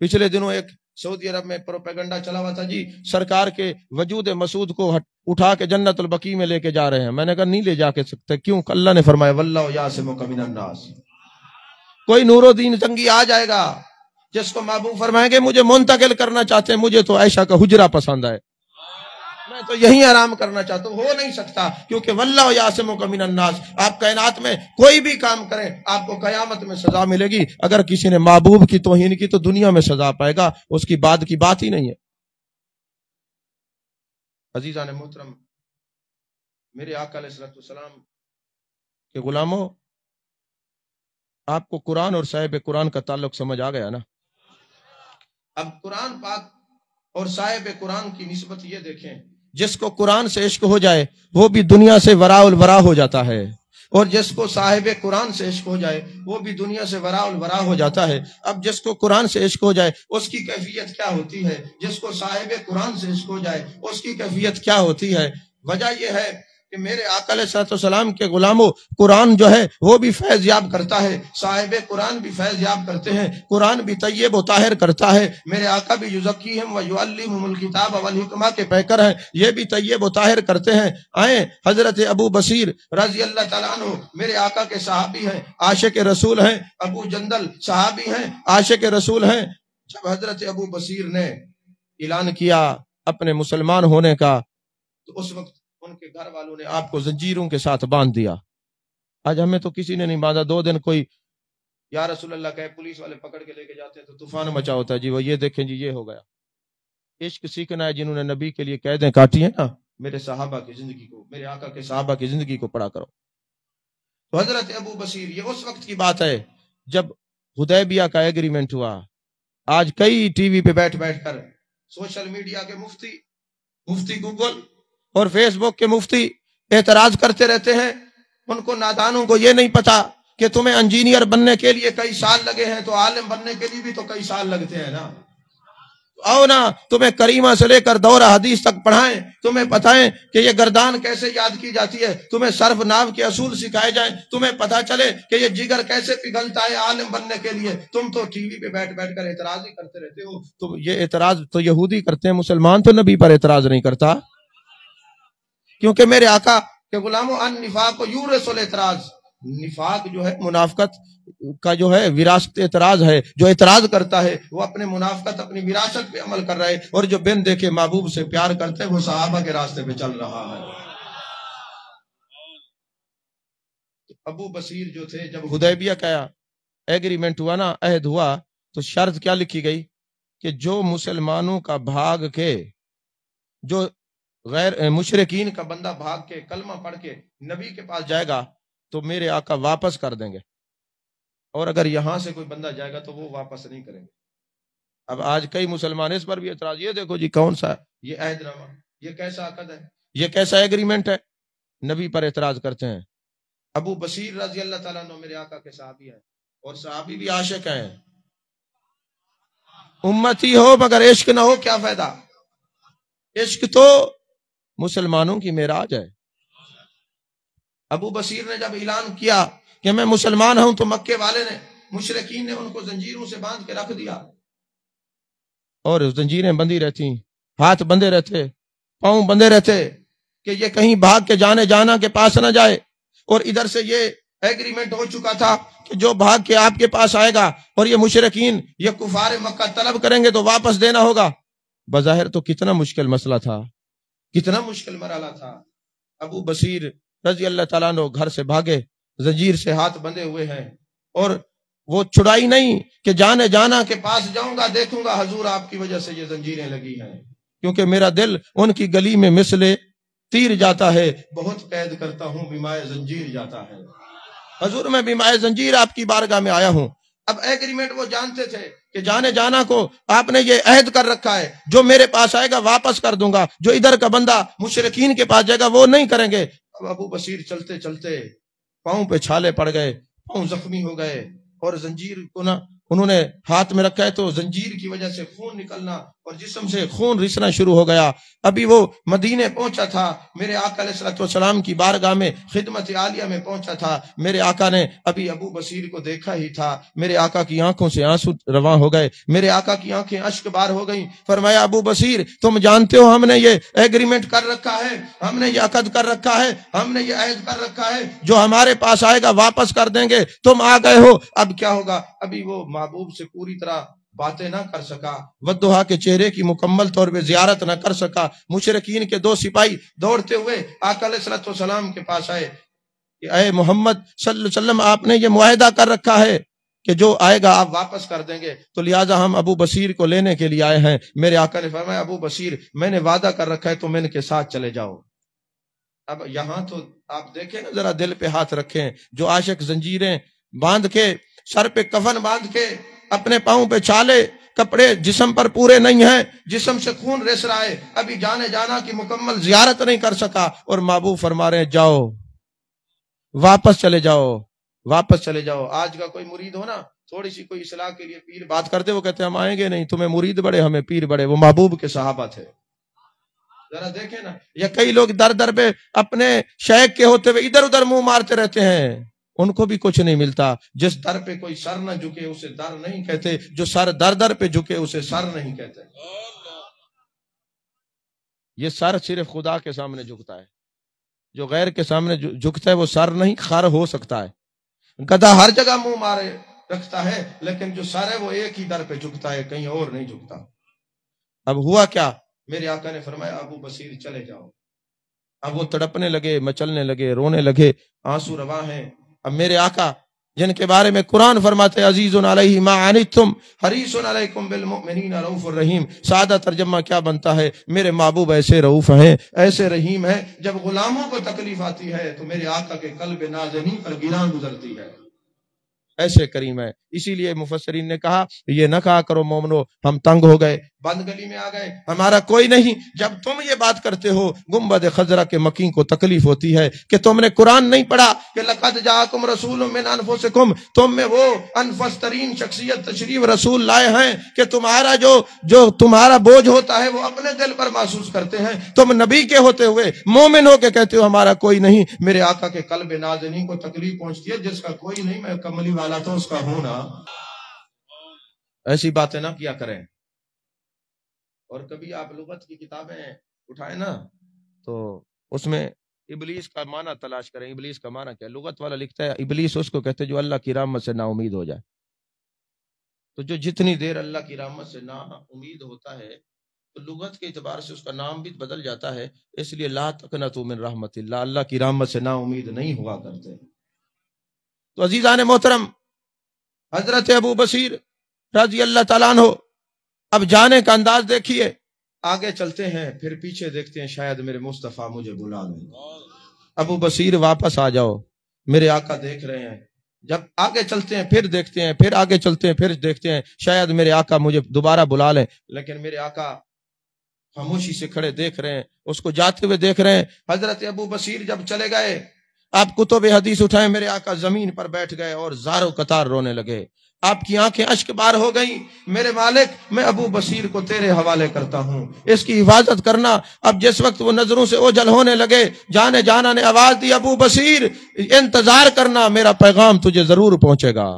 پچھلے دنوں ایک سعودی عرب میں پروپیگنڈا چلا ہوا تھا جی سرکار کے وجود مسعود کو اٹھا کے جنت البقیع میں لے کے جا رہے ہیں. میں نے کہا نہیں لے جا کے سکتے. کیوں؟ اللہ نے فرمایا واللہ یعصمک من الناس. کوئی نور الدین زنگی آ جائے گا جس کو محبوب فرمائیں گے مجھے منتقل کرنا چاہتے ہیں، مجھے تو عائشہ کا حجرہ پسند ہے، میں تو یہی آرام کرنا چاہتا ہوں، ہو نہیں سکتا کیونکہ واللہ یعصمک من الناس. آپ کائنات میں کوئی بھی کام کریں آپ کو قیامت میں سزا ملے گی. اگر کسی نے محبوب کی توہین کی تو دنیا میں سزا پائے گا، اس کی بعد کی بات ہی نہیں ہے. عزیزان محترم، میرے آقا علیہ الصلوۃ والسلام کے غلاموں، آپ کو قرآن اور صاحب قرآن کا تعلق سمجھ آ گیا نا؟ اب قرآن پاک اور صاحب قرآن کی نسبت یہ دیکھیں، جس کو قرآن سے عشق ہو جائے وہ بھی دنیا سے وراء الورا ہو جاتا ہے، اور جس کو صاحب قرآن سے عشق ہو جائے وہ بھی دنیا سے وراء الورا ہو جاتا ہے۔ اب جس کو قرآن سے عشق ہو جائے اس کی کیفیت کیا ہوتی ہے، جس کو صاحب قرآن سے عشق ہو جائے اس کی کیفیت کیا ہوتی ہے؟ وجہ یہ ہے کہ میرے آقا علیہ السلام کے غلاموں، قرآن جو ہے وہ بھی فیض یاب کرتا ہے، صاحب قرآن بھی فیض یاب کرتے ہیں، قرآن بھی طیب و طاہر کرتا ہے، میرے آقا بھی یزکیہم و یعلمہم الکتاب والحکمہ کے پیکر ہیں، یہ بھی طیب و طاہر کرتے ہیں۔ آئیں حضرت ابو بصیر رضی اللہ تعالیٰ عنہ میرے آقا کے صحابی ہیں، عاشق رسول ہیں، ابو جندل صحابی ہیں، عاشق رسول ہیں۔ جب حضرت ابو بصیر نے اعلان کیا اپنے مسلمان ہونے کا تو اس وقت ان کے گھر والوں نے آپ کو زنجیروں کے ساتھ باندھ دیا۔ آج ہمیں تو کسی نے نہیں باندھا، 2 دن کوئی یا رسول اللہ کہے پولیس والے پکڑ کے لے کے جاتے ہیں تو طوفان مچا ہوتا ہے، جی وہ یہ دیکھیں جی یہ ہو گیا۔ عشق سیکھنا ہے، جنہوں نے نبی کے لیے قیدیں کاٹی ہیں نا، میرے صحابہ کی زندگی کو، میرے آقا کے صحابہ کی زندگی کو پڑھا کرو۔ تو حضرت ابو بصیر، یہ اس وقت کی بات ہے جب حدیبیہ کا ایگریمنٹ ہوا۔ آج کئی ٹی وی پہ بیٹھ کر سوشل میڈیا کے مفتی گوگل اور فیس بک کے مفتی اعتراض کرتے رہتے ہیں۔ ان کو نادانوں کو یہ نہیں پتا کہ تمہیں انجینئر بننے کے لیے کئی سال لگے ہیں تو عالم بننے کے لیے بھی تو کئی سال لگتے ہیں نا۔ آؤ نا تمہیں کریمہ سے لے کر دورہ حدیث تک پڑھائیں، تمہیں بتائیں کہ یہ گردان کیسے یاد کی جاتی ہے، تمہیں صرف ناو کے اصول سکھائے جائیں، تمہیں پتا چلے کہ یہ جگر کیسے پگھلتا ہے عالم بننے کے لیے۔ تم تو ٹی وی پہ بیٹھ کر اعتراض ہی کرتے رہتے ہو۔ تم یہ اعتراض تو یہودی کرتے ہیں، مسلمان تو نبی پر اعتراض نہیں کرتا، کیونکہ میرے آقا کہ غلاموں ان نفاق و یورث الاعتراض، نفاق جو ہے منافقت کا جو ہے وراثت اعتراض ہے، جو اعتراض کرتا ہے وہ اپنے منافقت اپنی وراثت پہ عمل کر رہا ہے، اور جو بن دیکھے محبوب سے پیار کرتے ہیں وہ صحابہ کے راستے پہ چل رہا ہے۔ ابو بصیر جو تھے، جب حدیبیہ کا ایگریمنٹ ہوا نا، عہد ہوا، تو شرط کیا لکھی گئی کہ جو مسلمانوں کا بھاگ کے، جو غیر مشرکین کا بندہ بھاگ کے کلمہ پڑھ کے نبی کے پاس جائے گا تو میرے آقا واپس کر دیں گے، اور اگر یہاں سے کوئی بندہ جائے گا تو وہ واپس نہیں کریں گے۔ اب آج کئی مسلمان اس پر بھی اعتراض، یہ دیکھو جی کون سا یہ عہد نامہ، یہ کیسا عقد ہے، یہ کیسا ایگریمنٹ ہے، نبی پر اعتراض کرتے ہیں۔ ابو بصیر رضی اللہ تعالیٰ عنہ میرے آقا کے صحابی ہیں، اور صحابی بھی عاشق ہیں۔ امتی ہو مگر عشق نہ ہو کیا فائدہ؟ عشق تو مسلمانوں کی معراج ہے۔ ابو بصیر نے جب اعلان کیا کہ میں مسلمان ہوں تو مکے والے نے، مشرکین نے ان کو زنجیروں سے باندھ کے رکھ دیا، اور زنجیریں بندھی رہتی، ہاتھ بندھے رہتے، پاؤں بندھے رہتے کہ یہ کہیں بھاگ کے جانا کے پاس نہ جائے۔ اور ادھر سے یہ ایگریمنٹ ہو چکا تھا کہ جو بھاگ کے آپ کے پاس آئے گا اور یہ مشرکین یہ کفار مکہ طلب کریں گے تو واپس دینا ہوگا۔ بظاہر تو کتنا مشکل مسئلہ تھا، کتنا مشکل مرحلہ تھا۔ ابو بصیر رضی اللہ تعالیٰ عنہ گھر سے بھاگے، زنجیر سے ہاتھ بندھے ہوئے ہیں، اور وہ چھڑائی نہیں کہ جانا کے پاس جاؤں گا، دیکھوں گا حضور آپ کی وجہ سے یہ زنجیریں لگی ہیں، کیونکہ میرا دل ان کی گلی میں مثل تیر جاتا ہے، بہت قید کرتا ہوں بیمائے زنجیر جاتا ہے۔ حضور میں بیمائے زنجیر آپ کی بارگاہ میں آیا ہوں۔ اب ایگریمنٹ وہ جانتے تھے کہ جانا کو آپ نے یہ عہد کر رکھا ہے، جو میرے پاس آئے گا واپس کر دوں گا، جو ادھر کا بندہ مشرکین کے پاس جائے گا وہ نہیں کریں گے۔ اب ابو بصیر چلتے چلتے پاؤں پہ چھالے پڑ گئے، پاؤں زخمی ہو گئے، اور زنجیر کو نا انہوں نے ہاتھ میں رکھا ہے تو زنجیر کی وجہ سے خون نکلنا اور جسم سے خون رسنا شروع ہو گیا۔ ابھی وہ مدینے پہنچا تھا، میرے آقا علیہ السلام کی بارگاہ میں خدمت عالیہ میں پہنچا تھا، میرے آقا نے ابھی ابو بصیر کو دیکھا ہی تھا، میرے آقا کی آنکھوں سے آنسو رواں ہو گئے، میرے آقا کی آنکھیں اشک بار ہو گئیں۔ فرمایا ابو بصیر تم جانتے ہو ہم نے یہ ایگریمنٹ کر رکھا ہے، ہم نے یہ عقد کر رکھا ہے، ہم نے یہ عہد کر رکھا ہے، جو ہمارے پاس آئے گا واپس کر دیں گے، تم آ گئے ہو اب کیا ہوگا؟ ابھی وہ محبوب سے پوری طرح باتیں نہ کر سکا، ودھا کے چہرے کی مکمل طور پہ زیارت نہ کر سکا۔ مشرکین کے 2 سپاہی دوڑتے ہوئے آقا علیہ السلام کے پاس آئے کہ اے محمد صلی اللہ علیہ وسلم آپ نے یہ معاہدہ کر رکھا ہے کہ جو آئے گا آپ واپس کر دیں گے، تو لہٰذا ہم ابو بصیر کو لینے کے لیے آئے ہیں۔ میرے آقا نے فرمایا ابو بصیر میں نے وعدہ کر رکھا ہے تم ان کے ساتھ چلے جاؤ۔ اب یہاں تو آپ دیکھیں نا، ذرا دل پہ ہاتھ رکھیں، جو عاشق زنجیریں باندھ کے، سر پہ کفن باندھ کے، اپنے پاؤں پہ چھالے، کپڑے جسم پر پورے نہیں ہیں، جسم سے خون رس رہا ہے، ابھی جانا کی مکمل زیارت نہیں کر سکا، اور محبوب فرما رہے ہیں جاؤ واپس چلے جاؤ، واپس چلے جاؤ۔ آج کا کوئی مرید ہو نا، تھوڑی سی کوئی اصلاح کے لیے پیر بات کرتے، وہ کہتے ہیں ہم آئیں گے نہیں، تمہیں مرید بڑے ہمیں پیر بڑے۔ وہ محبوب کے صحابہ تھے، ذرا دیکھیں نا۔ یا کئی لوگ در در پہ اپنے شیخ کے ہوتے ہوئے ادھر ادھر منہ مارتے رہتے ہیں، ان کو بھی کچھ نہیں ملتا۔ جس در پہ کوئی سر نہ جھکے اسے در نہیں کہتے، جو سر در در پہ جھکے اسے سر نہیں کہتے۔ یہ سر صرف خدا کے سامنے جھکتا ہے، جو غیر کے سامنے جھکتا ہے وہ سر نہیں، خر ہو سکتا ہے۔ گدھا ہر جگہ منہ مارے رکھتا ہے، لیکن جو سر ہے وہ ایک ہی در پہ جھکتا ہے، کہیں اور نہیں جھکتا۔ اب ہوا کیا؟ میرے آقا نے فرمایا ابو بصیر چلے جاؤ۔ اب وہ تڑپنے لگے، مچلنے لگے، رونے لگے، آنسو رواں ہیں۔ اب میرے آقا جن کے بارے میں قرآن فرماتے عزیز علیہ ما عنتم حریص علیکم بالمؤمنین رؤوف الرحیم، سادہ ترجمہ کیا بنتا ہے؟ میرے محبوب ایسے رؤوف ہیں، ایسے رحیم ہیں، جب غلاموں کو تکلیف آتی ہے تو میرے آقا کے قلب نازنین پر گراں گزرتی ہے، ایسے کریم ہے۔ اسی لیے مفسرین نے کہا یہ نہ کہا کرو مومنو ہم تنگ ہو گئے، بند گلی میں آ گئے، ہمارا کوئی نہیں۔ جب تم یہ بات کرتے ہو گنبد خضرا کے مکین کو تکلیف ہوتی ہے کہ تم نے قرآن نہیں پڑھا کہ لقد جاءکم رسول من انفسکم، تم میں وہ انفس ترین شخصیت تشریف رسول لائے ہیں کہ تمہارا جو تمہارا بوجھ ہوتا ہے وہ اپنے دل پر محسوس کرتے ہیں۔ تم نبی کے ہوتے ہوئے مومن ہو کے کہتے ہو ہمارا کوئی نہیں۔ میرے آقا کے قلب نازنین کو تکلیف پہنچتی ہے، جس کا کوئی نہیں، میں کملی والا تو اس کا ہونا۔ ایسی باتیں نہ کیا کریں۔ اور کبھی آپ لغت کی کتابیں اٹھائیں نا تو اس میں ابلیس کا معنی تلاش کریں۔ ابلیس کا معنی کیا؟ لغت والا لکھتا ہے ابلیس اس کو کہتے ہیں جو اللہ کی رحمت سے نا امید ہو جائے۔ تو جو جتنی دیر اللہ کی رحمت سے نا امید ہوتا ہے تو لغت کے اعتبار سے اس کا نام بھی بدل جاتا ہے، اس لیے لا تقنطوا من رحمت اللہ، اللہ کی رحمت سے نا امید نہیں ہوا کرتے۔ تو عزیزان محترم، حضرت ابو بصیر رضی اللہ تعالیٰ عنہ اب جانے کا انداز دیکھیے۔ آگے چلتے ہیں، پھر پیچھے دیکھتے ہیں، شاید میرے مصطفیٰ مجھے بلا لیں۔ ابو بصیر واپس آ جاؤ، میرے آقا دیکھ رہے ہیں۔ جب آگے چلتے ہیں پھر دیکھتے ہیں، پھر آگے چلتے ہیں پھر دیکھتے ہیں، شاید میرے آقا مجھے دوبارہ بلا لیں۔ لیکن میرے آقا خاموشی سے کھڑے دیکھ رہے ہیں، اس کو جاتے ہوئے دیکھ رہے ہیں۔ حضرت ابو بصیر جب چلے گئے، آپ کتب حدیث اٹھائیں، میرے آقا زمین پر بیٹھ گئے اور زاروں قطار رونے لگے۔ آپ کی آنکھیں اشک بار ہو گئیں۔ میرے مالک، میں ابو بصیر کو تیرے حوالے کرتا ہوں، اس کی حفاظت کرنا۔ اب جس وقت وہ نظروں سے اوجھل ہونے لگے، جانے جانا نے آواز دی، ابو بصیر انتظار کرنا، میرا پیغام تجھے ضرور پہنچے گا،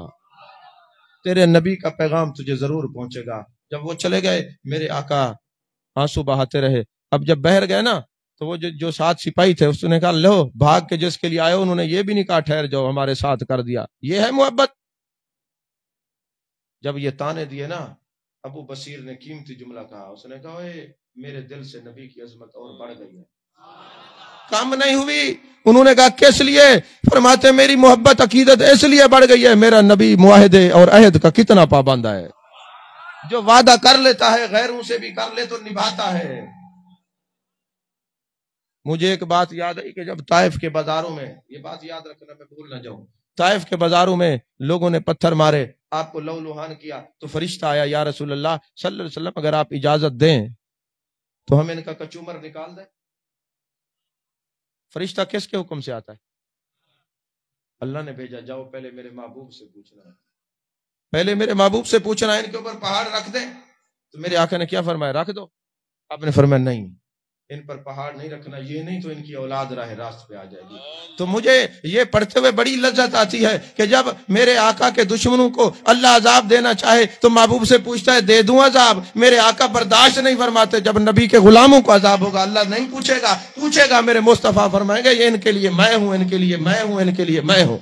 تیرے نبی کا پیغام تجھے ضرور پہنچے گا۔ جب وہ چلے گئے، میرے آقا آنسو بہاتے رہے۔ اب جب بہر گئے نا تو وہ جو ساتھ سپاہی تھے، اس نے کہا لو بھاگ کے جس کے لیے آئے، انہوں نے یہ بھی نہیں کہا ٹھہر جاؤ ہمارے ساتھ کر دیا، یہ ہے محبت۔ جب یہ تانے دیے نا، ابو بصیر نے قیمتی جملہ کہا، اس نے کہا اے میرے دل سے نبی کی عظمت اور بڑھ گئی ہے، کم نہیں ہوئی۔ انہوں نے کہا کس لیے؟ فرماتے میری محبت عقیدت اس لیے بڑھ گئی ہے، میرا نبی معاہدے اور عہد کا کتنا پابند ہے، جو وعدہ کر لیتا ہے غیروں سے بھی کر لے تو نبھاتا ہے۔ مجھے ایک بات یاد آئی کہ جب طائف کے بازاروں میں، یہ بات یاد رکھنا میں بھول نہ جاؤں، طائف کے بازاروں میں لوگوں نے پتھر مارے، آپ کو لو لوہان کیا، تو فرشتہ آیا، یا رسول اللہ صلی اللہ علیہ وسلم اگر آپ اجازت دیں تو ہم ان کا کچومر نکال دیں۔ فرشتہ کس کے حکم سے آتا ہے؟ اللہ نے بھیجا، جاؤ پہلے میرے محبوب سے پوچھنا ہے، پہلے میرے محبوب سے پوچھنا ہے ان کے اوپر پہاڑ رکھ دیں۔ تو میرے آقا نے کیا فرمایا؟ رکھ دو۔ آپ نے فرمایا نہیں، ان پر پہاڑ نہیں رکھنا، یہ نہیں تو ان کی اولاد راہ راست پہ آ جائے گی۔ تو مجھے یہ پڑھتے ہوئے بڑی لذت آتی ہے کہ جب میرے آقا کے دشمنوں کو اللہ عذاب دینا چاہے تو محبوب سے پوچھتا ہے دے دوں عذاب؟ میرے آقا برداشت نہیں فرماتے، جب نبی کے غلاموں کو عذاب ہوگا اللہ نہیں پوچھے گا میرے مصطفیٰ فرمائیں گے یہ ان کے لیے میں ہوں، ان کے لیے میں ہوں، ان کے لیے میں ہوں۔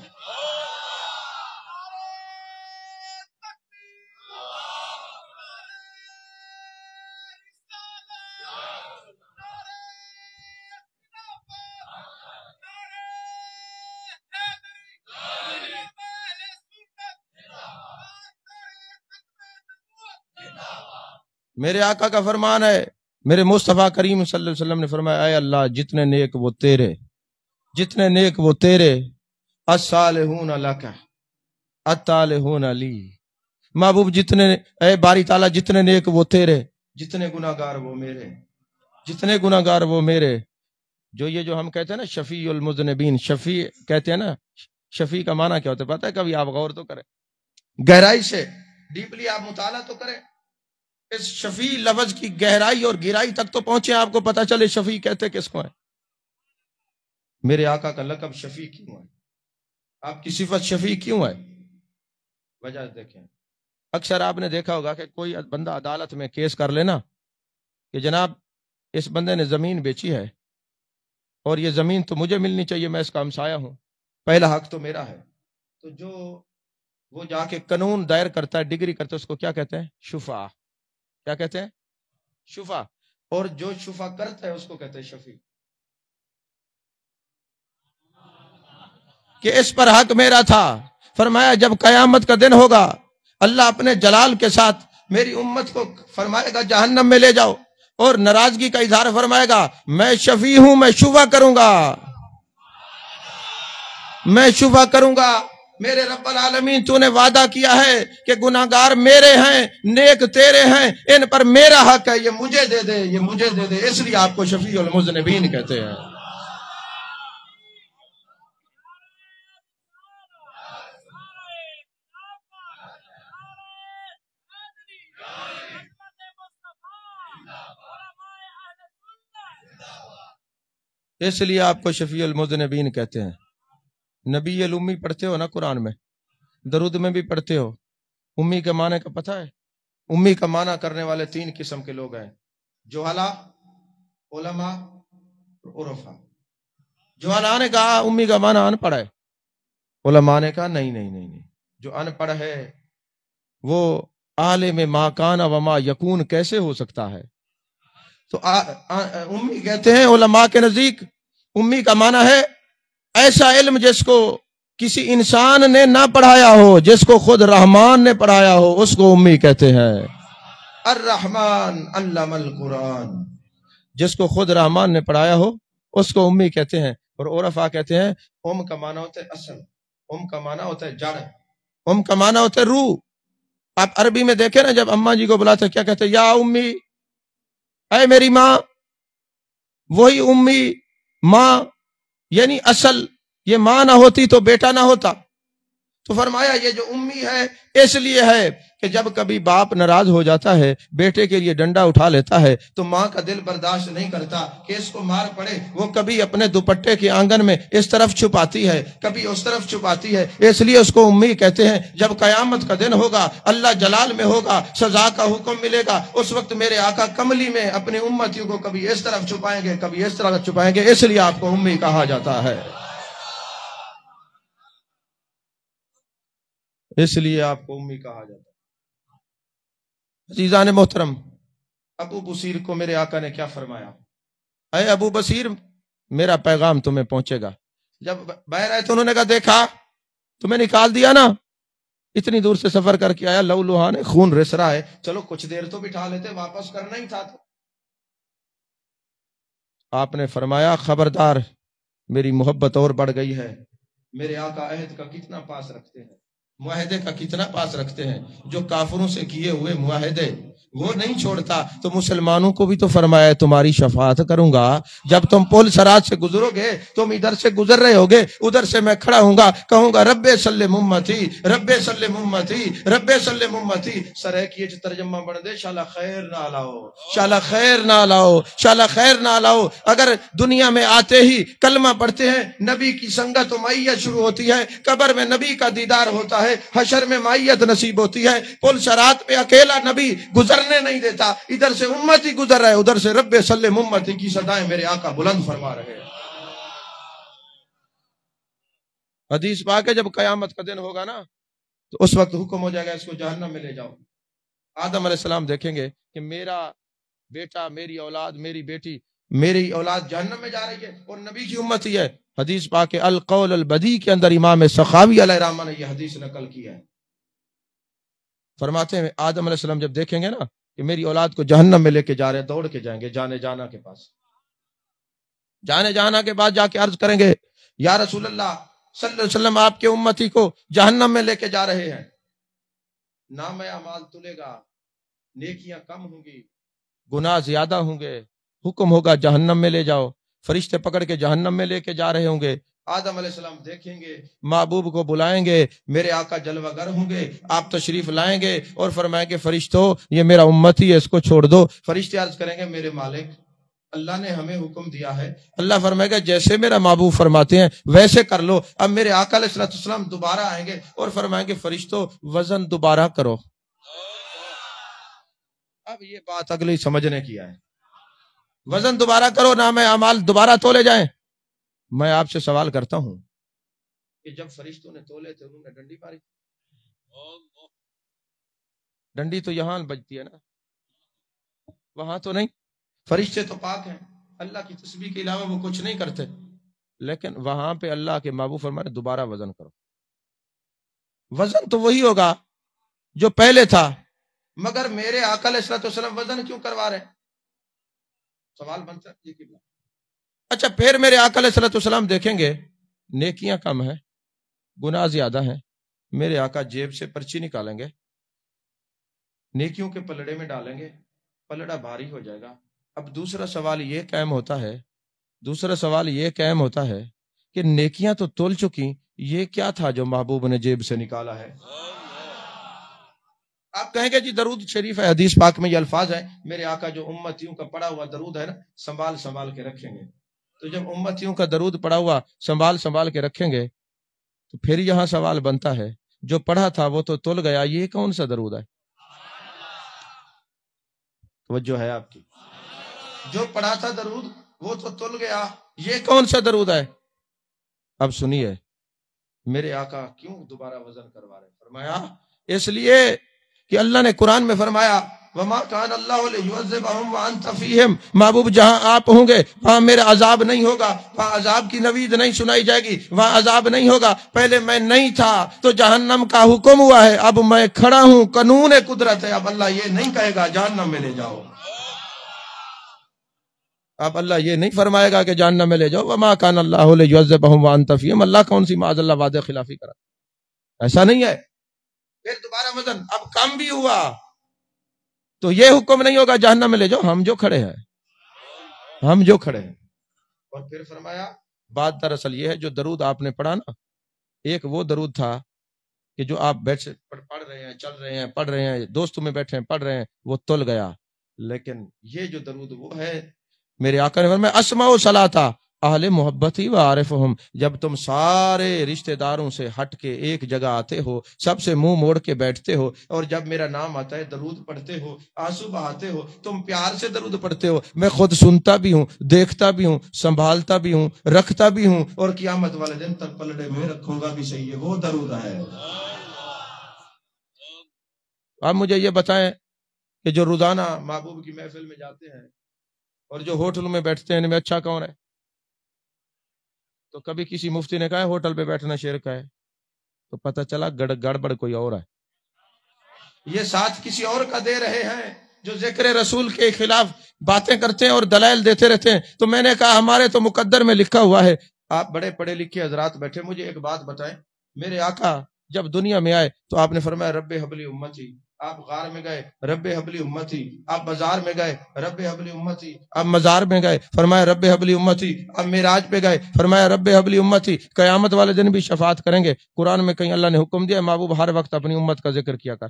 میرے آقا کا فرمان ہے، میرے مصطفیٰ کریم صلی اللہ علیہ وسلم نے فرمایا اے اللہ جتنے نیک وہ تیرے، جتنے نیک وہ تیرے، الصالحون لک الطالحون لی۔ محبوب جتنے، اے باری تعالیٰ جتنے نیک وہ تیرے، جتنے گناہگار وہ میرے، جتنے گناہگار وہ میرے۔ جو یہ جو ہم کہتے ہیں نا شفیع المذنبین، شفیع کہتے ہیں نا، شفیع کا معنی کیا ہوتا ہے پتہ ہے؟ کبھی آپ غور تو کریں، گہرائی سے ڈیپلی آپ مطالعہ تو کریں، اس شفیع لفظ کی گہرائی اور گہرائی تک تو پہنچے، آپ کو پتہ چلے شفیع کہتے کس کو ہے۔ میرے آقا کا لقب شفیع کیوں ہے؟ آپ کی صفت شفیع کیوں ہے؟ وجہ دیکھیں، اکثر آپ نے دیکھا ہوگا کہ کوئی بندہ عدالت میں کیس کر لینا کہ جناب اس بندے نے زمین بیچی ہے اور یہ زمین تو مجھے ملنی چاہیے، میں اس کا ہمسایہ ہوں، پہلا حق تو میرا ہے، تو جو وہ جا کے قانون دائر کرتا ہے، ڈگری کرتا ہے، اس کو کیا کہتے ہیں؟ شفا۔ کیا کہتے ہیں؟ شفا۔ اور جو شفا کرتا ہے اس کو کہتے ہیں شفیع، کہ اس پر حق میرا تھا۔ فرمایا جب قیامت کا دن ہوگا اللہ اپنے جلال کے ساتھ میری امت کو فرمائے گا جہنم میں لے جاؤ، اور ناراضگی کا اظہار فرمائے گا میں شفیع ہوں، میں شفا کروں گا، میں شفا کروں گا۔ میرے رب العالمین تو نے وعدہ کیا ہے کہ گناہگار میرے ہیں، نیک تیرے ہیں، ان پر میرا حق ہے، یہ مجھے دے دے، یہ مجھے دے دے، اس لیے آپ کو شفیع المذنبین کہتے ہیں۔ اس لیے آپ کو شفیع المذنبین کہتے ہیں۔ نبی الامی پڑھتے ہو نا قرآن میں، درود میں بھی پڑھتے ہو، امی کے معنی کا پتہ ہے؟ امی کا معنی کرنے والے تین قسم کے لوگ ہیں، جہلا، علماء اور عرفاء۔ جہلا نے کہا امی کا معنی ان پڑھ ہے، علماء نے کہا نہیں، جو ان پڑھ ہے وہ عالم ما کان و ما یکون کیسے ہو سکتا ہے؟ تو امی کہتے ہیں علماء کے نزدیک امی کا معنی ہے ایسا علم جس کو کسی انسان نے نہ پڑھایا ہو، جس کو خود رحمان نے پڑھایا ہو، اس کو امی کہتے ہیں۔ الرحمن علم القرآن، جس کو خود رحمان نے پڑھایا ہو اس کو امی کہتے ہیں۔ اور عرفاء کہتے ہیں ام کا معنی ہوتا ہے اصل، ام کا معنی ہوتا ہے جڑ، ام کا معنی ہوتا ہے روح۔ آپ عربی میں دیکھیں نا جب اماں جی کو بلاتے کیا کہتے ہیں؟ یا امی، اے میری ماں، وہی امی ماں، یعنی اصل۔ یہ ماں نہ ہوتی تو بیٹا نہ ہوتا۔ تو فرمایا یہ جو امی ہے اس لیے ہے کہ جب کبھی باپ ناراض ہو جاتا ہے، بیٹے کے لیے ڈنڈا اٹھا لیتا ہے تو ماں کا دل برداشت نہیں کرتا کہ اس کو مار پڑے، وہ کبھی اپنے دوپٹے کے آنگن میں اس طرف چھپاتی ہے، کبھی اس طرف چھپاتی ہے، اس لیے اس کو امی کہتے ہیں۔ جب قیامت کا دن ہوگا، اللہ جلال میں ہوگا، سزا کا حکم ملے گا، اس وقت میرے آقا کملی میں اپنے امتیوں کو کبھی اس طرف چھپائیں گے، کبھی اس طرف چھپائیں گے، اس لیے آپ کو امی کہا جاتا ہے، اس لیے آپ کو امی کہا جاتا ہے۔ عزیزان محترم، ابو بصیر کو میرے آقا نے کیا فرمایا؟ اے ابو بصیر، میرا پیغام تمہیں پہنچے گا۔ جب باہر آئے تو انہوں نے کہا دیکھا تمہیں نکال دیا نا، اتنی دور سے سفر کر کے آیا، لہو لہان ہے، خون رس رہا ہے، چلو کچھ دیر تو بٹھا لیتے، واپس کرنا ہی تھا۔ تو آپ نے فرمایا خبردار، میری محبت اور بڑھ گئی ہے۔ میرے آقا عہد کا کتنا پاس رکھتے ہیں، معاہدے کا کتنا پاس رکھتے ہیں، جو کافروں سے کیے ہوئے معاہدے وہ نہیں چھوڑتا۔ تو مسلمانوں کو بھی تو فرمایا ہے تمہاری شفاعت کروں گا، جب تم پل صراط سے گزرو گے، تم ادھر سے گزر رہے ہوگے، ادھر سے میں کھڑا ہوں گا، کہوں گا رب سلم امتی، رب سلم امتی، رب سلم امتی۔ سرے کی ترجمہ بڑھ دے، شالا خیر نہ لاؤ، شالا خیر نہ لاؤ، شالا خیر نہ لاؤ۔ اگر دنیا میں آتے ہی کلمہ پڑھتے ہیں، نبی کی سنگت و معیت شروع ہوتی ہے، قبر میں نبی کا دیدار ہوتا ہے، حشر میں معیت نصیب ہوتی ہے، پل صراط پہ اکیلا نبی گزرنے نہیں دیتا، ادھر سے امتی گزر رہا ہے، ادھر سے رب سلم امتی کی صدائیں میرے آقا بلند فرما رہے ہیں۔ حدیث پاک ہے جب قیامت کا دن ہوگا نا تو اس وقت حکم ہو جائے گا اس کو جہنم میں لے جاؤ۔ آدم علیہ السلام دیکھیں گے کہ میرا بیٹا، میری اولاد، میری بیٹی، میری اولاد جہنم میں جا رہی ہے اور نبی کی امت ہی ہے۔ حدیث پاک القول البدی کے اندر امام سخاوی علیہ الرحمہ نے یہ حدیث نقل کی ہے۔ فرماتے ہیں آدم علیہ السلام جب دیکھیں گے نا کہ میری اولاد کو جہنم میں لے کے جا رہے ہیں، دوڑ کے جائیں گے جانے جانا کے پاس، جانے جانا کے بعد جا کے عرض کریں گے یا رسول اللہ صلی اللہ علیہ وسلم، آپ کے امتی کو جہنم میں لے کے جا رہے ہیں، نام اعمال تلے گا، نیکیاں کم ہوں گی، گناہ زیادہ ہوں گے، حکم ہوگا جہنم میں لے جاؤ۔ فرشتے پکڑ کے جہنم میں لے کے جا رہے ہوں گے. آدم علیہ السلام دیکھیں گے، محبوب کو بلائیں گے، میرے آقا جلوہ گر ہوں گے، آپ تشریف لائیں گے اور فرمائیں گے فرشتوں یہ میرا امتی ہے، اس کو چھوڑ دو. فرشتے عرض کریں گے میرے مالک اللہ نے ہمیں حکم دیا ہے. اللہ فرمائے گا جیسے میرا محبوب فرماتے ہیں ویسے کر لو. اب میرے آقا علیہ السلام دوبارہ آئیں گے اور فرمائیں گے فرشتوں وزن دوبارہ کرو. اب یہ بات اگلی سمجھنے کی ہے، وزن دوبارہ کرو، نام اعمال دوبارہ تولے جائیں. میں آپ سے سوال کرتا ہوں کہ جب فرشتوں نے تولے تھے انہوں نے ڈنڈی ماری؟ ڈنڈی تو یہاں بجتی ہے نا، وہاں تو نہیں. فرشتے تو پاک ہیں، اللہ کی تسبیح کے علاوہ وہ کچھ نہیں کرتے، لیکن وہاں پہ اللہ کے محبوب فرماتے دوبارہ وزن کرو. وزن تو وہی ہوگا جو پہلے تھا، مگر میرے آقا علیہ السلام وزن کیوں کروا رہے ہیں؟ سوال بنتا ہے یہ قبلہ. اچھا پھر میرے آقا علیہ السلام دیکھیں گے نیکیاں کم ہیں، گناہ زیادہ ہیں. میرے آقا جیب سے پرچی نکالیں گے، نیکیوں کے پلڑے میں ڈالیں گے، پلڑا بھاری ہو جائے گا. اب دوسرا سوال یہ قائم ہوتا ہے کہ نیکیاں تو تول چکی، یہ کیا تھا جو محبوب نے جیب سے نکالا ہے؟ آپ کہیں گے جی درود شریف ہے، حدیث پاک میں یہ الفاظ ہیں میرے آقا جو امتیوں کا پڑا ہوا درود ہے نا سنبھال کے رکھیں گے. تو جب امتیوں کا درود پڑا ہوا سنبھال کے رکھیں گے تو پھر یہاں سوال بنتا ہے جو پڑھا تھا وہ تو تل گیا، یہ کون سا درود ہے؟ توجہ ہے آپ کی؟ جو پڑھا تھا درود وہ تو تل گیا، یہ کون سا درود ہے؟ اب سنیے میرے آقا کیوں دوبارہ وزن کروا رہے؟ فرمایا اس لیے کہ اللہ نے قرآن میں فرمایا وَمَا كَانَ اللَّهُ لِيُعَذِّبَهُمْ وَأَنْتَ فِيهِمْ. محبوب جہاں آپ ہوں گے وہاں میرا عذاب نہیں ہوگا، وہاں عذاب کی نوید نہیں سنائی جائے گی، وہاں عذاب نہیں ہوگا. پہلے میں نہیں تھا تو جہنم کا حکم ہوا ہے، اب میں کھڑا ہوں، قانون قدرت ہے. اب اللہ یہ نہیں کہے گا جہنم میں لے جاؤ، اب اللہ یہ نہیں فرمائے گا کہ جہنم میں لے جاؤ. وَمَا كَانَ اللَّهُ لِيُعَذِّبَهُمْ وَأَنْتَ فِيهِمْ. اللہ کون سی معاذ اللہ وعدہ خلافی کرا؟ ایسا نہیں ہے. پھر دوبارہ وزن اب کم بھی ہوا تو یہ حکم نہیں ہوگا جہنم میں لے جاؤ. ہم جو کھڑے ہیں. اور پھر فرمایا بات دراصل یہ ہے جو درود آپ نے پڑھا نا، ایک وہ درود تھا کہ جو آپ بیٹھ سے پڑھ رہے ہیں، چل رہے ہیں، پڑھ رہے ہیں، دوستوں میں بیٹھے ہیں پڑھ رہے ہیں، وہ تل گیا. لیکن یہ جو درود وہ ہے میرے آقا نے فرمایا اسمع صلاۃ اہل محبتی و عارفہم. جب تم سارے رشتہ داروں سے ہٹ کے ایک جگہ آتے ہو، سب سے منہ موڑ کے بیٹھتے ہو، اور جب میرا نام آتا ہے درود پڑھتے ہو، آنسو بہاتے ہو، تم پیار سے درود پڑھتے ہو. میں خود سنتا بھی ہوں، دیکھتا بھی ہوں، سنبھالتا بھی ہوں، رکھتا بھی ہوں، اور قیامت والے دن تک پلڑے میں رکھوں گا بھی. صحیح ہے وہ درود ہے. آپ مجھے یہ بتائیں کہ جو روزانہ محبوب کی محفل میں جاتے ہیں اور جو ہوٹل میں بیٹھتے ہیں ان میں اچھا کون ہے؟ تو کبھی کسی مفتی نے کہا ہوٹل پہ بیٹھنا شرک ہے، تو پتہ چلا گڑبڑ کوئی اور ہے. یہ ساتھ کسی اور کا دے رہے ہیں جو ذکر رسول کے خلاف باتیں کرتے ہیں اور دلائل دیتے رہتے ہیں. تو میں نے کہا ہمارے تو مقدر میں لکھا ہوا ہے. آپ بڑے پڑھے لکھے حضرات بیٹھے، مجھے ایک بات بتائیں. میرے آقا جب دنیا میں آئے تو آپ نے فرمایا رب حبلی امتی. آپ غار میں گئے رب حبلی امتی، آپ بازار میں گئے رب حبلی امتی، آپ مزار میں گئے فرمایا رب حبلی امتی، آپ معراج پہ گئے فرمایا رب حبلی امتی. قیامت والے دن بھی شفاعت کریں گے. قرآن میں کہیں اللہ نے حکم دیا محبوب ہر وقت اپنی امت کا ذکر کیا کر.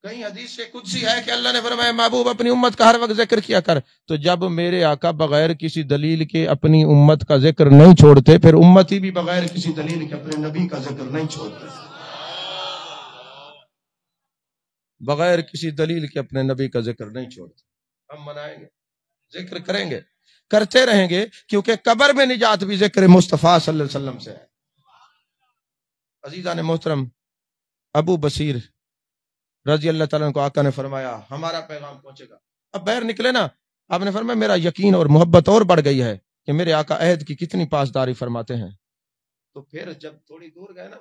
کہیں حدیث سے قدسی ہے کہ اللہ نے فرمایا محبوب اپنی امت کا ہر وقت ذکر کیا کر. تو جب میرے آقا بغیر کسی دلیل کے اپنی امت کا ذکر نہیں چھوڑتے، پھر امتی بھی بغیر کسی دلیل کے اپنے نبی کا ذکر نہیں چھوڑتے. بغیر کسی دلیل کے اپنے نبی کا ذکر نہیں چھوڑتے. ہم منائیں گے، ذکر کریں گے، کرتے رہیں گے، کیونکہ قبر میں نجات بھی ذکر مصطفیٰ صلی اللہ علیہ وسلم سے ہے. عزیزان محترم، ابو بصیر رضی اللہ تعالیٰ کو آقا نے فرمایا ہمارا پیغام پہنچے گا. اب باہر نکلے نا، آپ نے فرمایا میرا یقین اور محبت اور بڑھ گئی ہے کہ میرے آقا عہد کی کتنی پاسداری فرماتے ہیں. تو پھر جب تھوڑی دور گئے نا،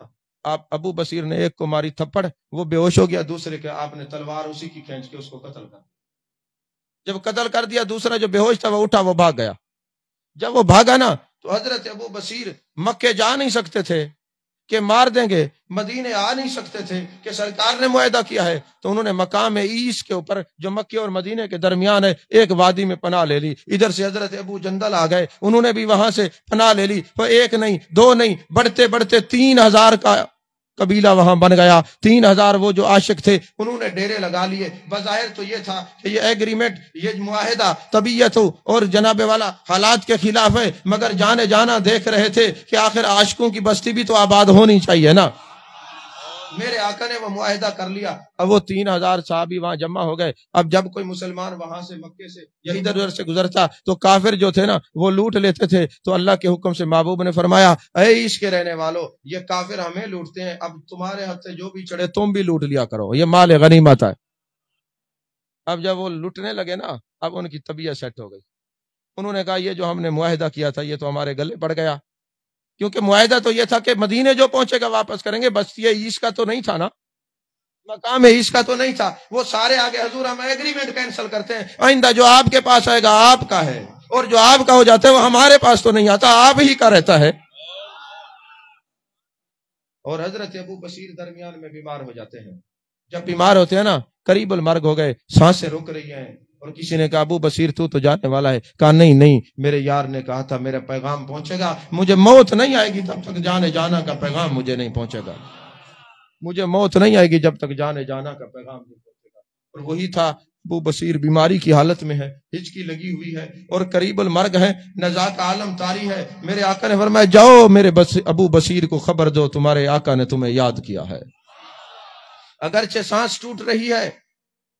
آپ ابو بصیر نے ایک کو ماری تھپڑ، وہ بے ہوش ہو گیا. دوسرے کے آپ نے تلوار اسی کی کھینچ کے اس کو قتل کر دیا. جب قتل کر دیا، دوسرا جو بے ہوش تھا وہ اٹھا، وہ بھاگ گیا. جب وہ بھاگا نا تو حضرت ابو بصیر مکے جا نہیں سکتے تھے. کہ مار دیں گے، مدینے آ نہیں سکتے تھے کہ سرکار نے معاہدہ کیا ہے، تو انہوں نے مقام عیس کے اوپر جو مکے اور مدینے کے درمیان ہے ایک وادی میں پناہ لے لی. ادھر سے حضرت ابو جندل آ گئے، انہوں نے بھی وہاں سے پناہ لے لی. تو ایک نہیں دو نہیں، بڑھتے بڑھتے 3000 کا قبیلہ وہاں بن گیا. 3000 وہ جو عاشق تھے انہوں نے ڈیرے لگا لیے. بظاہر تو یہ تھا کہ یہ ایگریمنٹ، یہ معاہدہ طبیعت ہو اور جناب والا حالات کے خلاف ہے، مگر جانے جانا دیکھ رہے تھے کہ آخر عاشقوں کی بستی بھی تو آباد ہونی چاہیے نا. میرے آقا نے وہ معاہدہ کر لیا. اب وہ 3000 صحابی وہاں جمع ہو گئے. اب جب کوئی مسلمان وہاں سے مکے سے یا ادھر ادھر سے گزرتا تو کافر جو تھے نا وہ لوٹ لیتے تھے. تو اللہ کے حکم سے محبوب نے فرمایا اے اس کے رہنے والو، یہ کافر ہمیں لوٹتے ہیں، اب تمہارے ہاتھ سے جو بھی چڑھے تم بھی لوٹ لیا کرو، یہ مال غنیمت ہے. اب جب وہ لوٹنے لگے نا، اب ان کی طبیعت سیٹ ہو گئی. انہوں نے کہا یہ جو ہم نے معاہدہ کیا تھا یہ تو ہمارے گلے پڑ گیا، کیونکہ معاہدہ تو یہ تھا کہ مدینے جو پہنچے گا واپس کریں گے، بس یہ عیس کا تو نہیں تھا نا، مقام عیس کا تو نہیں تھا. وہ سارے آگے حضور ہم ایگریمنٹ کینسل کرتے ہیں، آئندہ جو آپ کے پاس آئے گا آپ کا ہے، اور جو آپ کا ہو جاتا ہے وہ ہمارے پاس تو نہیں آتا، آپ ہی کا رہتا ہے. اور حضرت ابو بصیر درمیان میں بیمار ہو جاتے ہیں. جب بیمار ہوتے ہیں نا، قریب المرگ ہو گئے، سانسیں رک رہی ہیں، اور کسی نے کہا ابو بصیر تو جانے والا ہے. کہا نہیں، میرے یار نے کہا تھا میرا پیغام پہنچے گا، مجھے موت نہیں آئے گی تب تک جانا کا پیغام مجھے نہیں پہنچے گا. مجھے موت نہیں آئے گی جب تک جانا کا پیغام نہیں پہنچے گا. اور وہی تھا. ابو بصیر بیماری کی حالت میں ہے، ہچکی لگی ہوئی ہے اور قریب المرگ ہے، نزاع کا عالم طاری ہے. میرے آقا نے فرمایا جاؤ میرے ابو بصیر کو خبر دو تمہارے آقا نے تمہیں یاد کیا ہے. اگرچہ سانس ٹوٹ رہی ہے،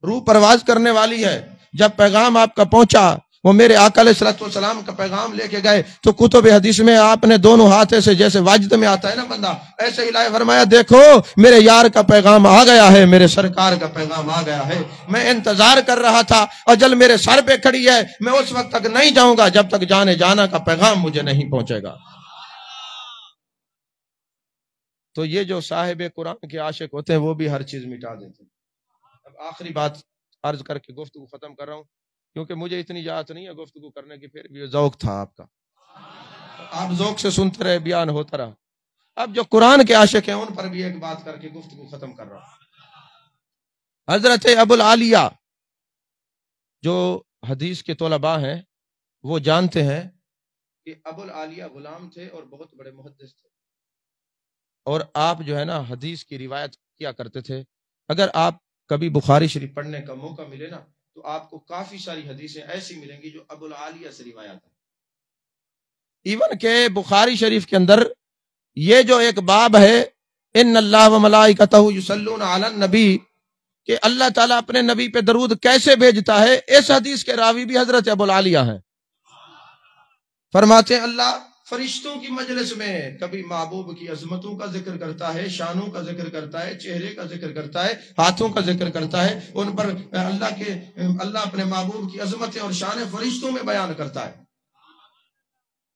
روح پرواز کرنے والی ہے، جب پیغام آپ کا پہنچا، وہ میرے آقا علیہ الصلوۃ والسلام کا پیغام لے کے گئے، تو کتب حدیث میں آپ نے دونوں ہاتھوں سے جیسے واجد میں آتا ہے نا بندہ، ایسے ہلائے، فرمایا دیکھو میرے یار کا پیغام آ گیا ہے، میرے سرکار کا پیغام آ گیا ہے. میں انتظار کر رہا تھا، اجل میرے سر پہ کھڑی ہے، میں اس وقت تک نہیں جاؤں گا جب تک جانا کا پیغام مجھے نہیں پہنچے گا. تو یہ جو صاحب قرآن کے عاشق ہوتے ہیں وہ بھی ہر چیز مٹا دیتے ہیں. اب آخری بات عرض کر کے گفتگو ختم کر رہا ہوں، کیونکہ مجھے اتنی اجازت نہیں ہے گفتگو کرنے کی، پھر بھی ذوق تھا آپ کا، آپ ذوق سے سنتے رہے، بیان ہوتا رہا. اب جو قرآن کے عاشق ہیں ان پر بھی ایک بات کر کے گفتگو ختم کر رہا ہوں. حضرت ابو العالیہ جو حدیث کے طلباء ہیں وہ جانتے ہیں کہ ابو العالیہ غلام تھے اور بہت بڑے محدث تھے، اور آپ جو ہے نا حدیث کی روایت کیا کرتے تھے. اگر آپ کبھی بخاری شریف پڑھنے کا موقع ملے نا تو آپ کو کافی ساری حدیثیں ایسی ملیں گی جو ابو العالیہ سے روایت ہیں. ایون کہ بخاری شریف کے اندر یہ جو ایک باب ہے ان اللہ و ملائکتہ یصلون علی النبی، کہ اللہ تعالیٰ اپنے نبی پہ درود کیسے بھیجتا ہے، اس حدیث کے راوی بھی حضرت ابو العالیہ ہیں. فرماتے ہیں اللہ فرشتوں کی مجلس میں کبھی محبوب کی عظمتوں کا ذکر کرتا ہے، شانوں کا ذکر کرتا ہے، چہرے کا ذکر کرتا ہے، ہاتھوں کا ذکر کرتا ہے، ان پر اللہ اپنے محبوب کی عظمتیں اور شان فرشتوں میں بیان کرتا ہے.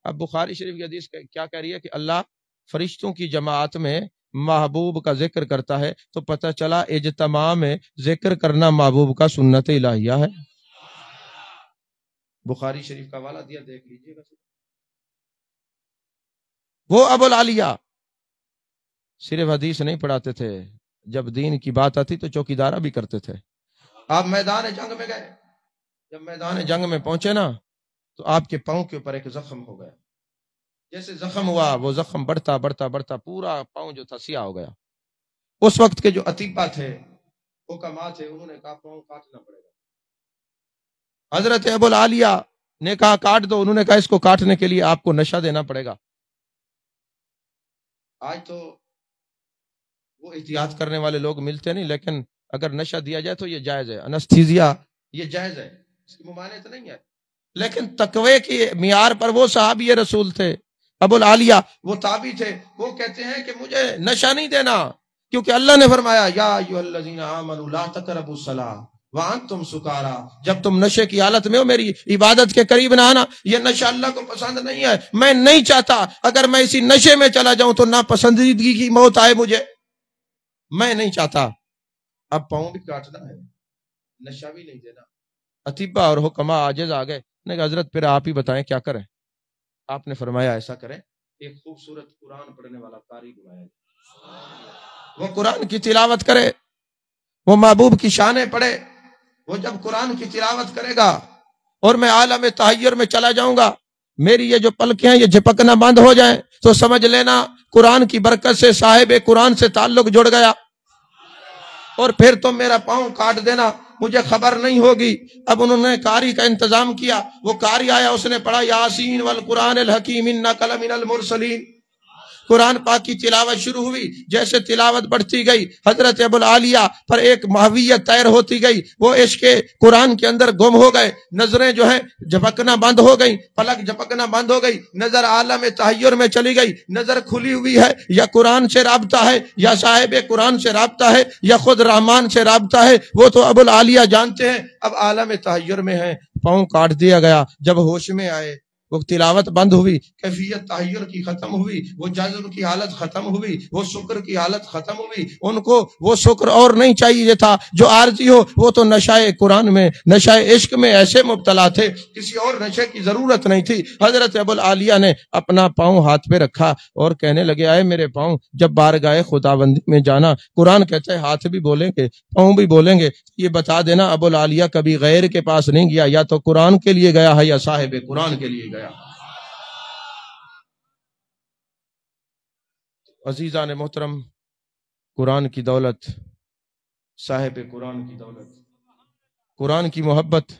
اب بخاری شریف کی حدیث کیا کہہ رہی ہے کہ اللہ فرشتوں کی جماعت میں محبوب کا ذکر کرتا ہے، تو پتہ چلا اجتماع میں ذکر کرنا محبوب کا سنت الہیہ ہے. بخاری شریف کا حوالہ دیا، دیکھ لیجئے گا. وہ ابو العالیہ صرف حدیث نہیں پڑھاتے تھے، جب دین کی بات آتی تو چوکیدارہ بھی کرتے تھے. آپ میدان جنگ میں گئے، جب میدان جنگ میں پہنچے نا تو آپ کے پاؤں کے اوپر ایک زخم ہو گیا. جیسے زخم ہوا وہ زخم بڑھتا بڑھتا بڑھتا پورا پاؤں جو تھا سیاہ ہو گیا. اس وقت کے جو اطباء تھے، حکماء تھے، انہوں نے کہا پاؤں کاٹنا پڑے گا. حضرت ابو العالیہ نے کہا کاٹ دو، انہوں نے کہا اس کو کاٹنے کے لیے آپ کو نشہ دینا پڑے گا. آج تو وہ احتیاط کرنے والے لوگ ملتے نہیں، لیکن اگر نشہ دیا جائے تو یہ جائز ہے، انستھیزیا یہ جائز ہے، اس کی ممانعت نہیں ہے. لیکن تقوی کی معیار پر وہ صحابی رسول تھے ابو العالیہ، وہ تابعی تھے، وہ کہتے ہیں کہ مجھے نشہ نہیں دینا، کیونکہ اللہ نے فرمایا یا ایھا الذین آمنوا لا تقربوا الصلاۃ وانتم سکارا، جب تم نشے کی حالت میں ہو میری عبادت کے قریب نہ آنا. یہ نشہ اللہ کو پسند نہیں ہے، میں نہیں چاہتا اگر میں اسی نشے میں چلا جاؤں تو ناپسندیدگی کی موت آئے مجھے، میں نہیں چاہتا. اب پاؤں بھی کاٹنا ہے، نشہ بھی نہیں دینا. اطباء اور حکماء عاجز آ گئے، نے کہا حضرت پھر آپ ہی بتائیں کیا کریں. آپ نے فرمایا ایسا کریں، ایک خوبصورت قرآن پڑھنے والا قاری بلایا جائے. وہ قرآن کی تلاوت کرے، وہ محبوب کی شانیں پڑھے۔ وہ جب قرآن کی تلاوت کرے گا اور میں عالم تحیر میں چلا جاؤں گا، میری یہ جو پلکیں یہ جھپکنا بند ہو جائیں تو سمجھ لینا قرآن کی برکت سے صاحب قرآن سے تعلق جڑ گیا، اور پھر تم میرا پاؤں کاٹ دینا، مجھے خبر نہیں ہوگی۔ اب انہوں نے قاری کا انتظام کیا، وہ قاری آیا، اس نے پڑھا یاسین والقرآن الحکیم انک لمن المرسلین۔ قرآن پاک کی تلاوت شروع ہوئی، جیسے تلاوت بڑھتی گئی حضرت ابوالعالیہ پر ایک محویت تیر ہوتی گئی، وہ عشق قرآن کے اندر گم ہو گئے، نظریں جو ہیں جھپکنا بند ہو گئی، پلک جھپکنا بند ہو گئی، نظر عالم تحیر میں چلی گئی، نظر کھلی ہوئی ہے، یا قرآن سے رابطہ ہے یا صاحب قرآن سے رابطہ ہے یا خود رحمان سے رابطہ ہے، وہ تو ابوالعالیہ جانتے ہیں۔ اب عالم تحیر میں ہیں، پاؤں کاٹ دیا گیا، جب ہوش میں آئے وہ تلاوت بند ہوئی، کیفیت تحیر کی ختم ہوئی، وہ جذب کی حالت ختم ہوئی، وہ شکر کی حالت ختم ہوئی، ان کو وہ شکر اور نہیں چاہیے تھا جو عارضی ہو، وہ تو نشہ قرآن میں نشہ عشق میں ایسے مبتلا تھے، کسی اور نشے کی ضرورت نہیں تھی۔ حضرت ابوالعالیہ نے اپنا پاؤں ہاتھ پہ رکھا اور کہنے لگے آئے میرے پاؤں، جب بارگاہ خداوندی میں جانا، قرآن کہتا ہے ہاتھ بھی بولیں گے پاؤں بھی بولیں گے، یہ بتا دینا ابوالعالیہ کبھی غیر کے پاس نہیں گیا، یا تو قرآن کے لیے گیا ہے یا صاحب قرآن کے لیے گیا۔ عزیزان محترم، قرآن کی دولت، صاحب قرآن کی دولت، قرآن کی محبت،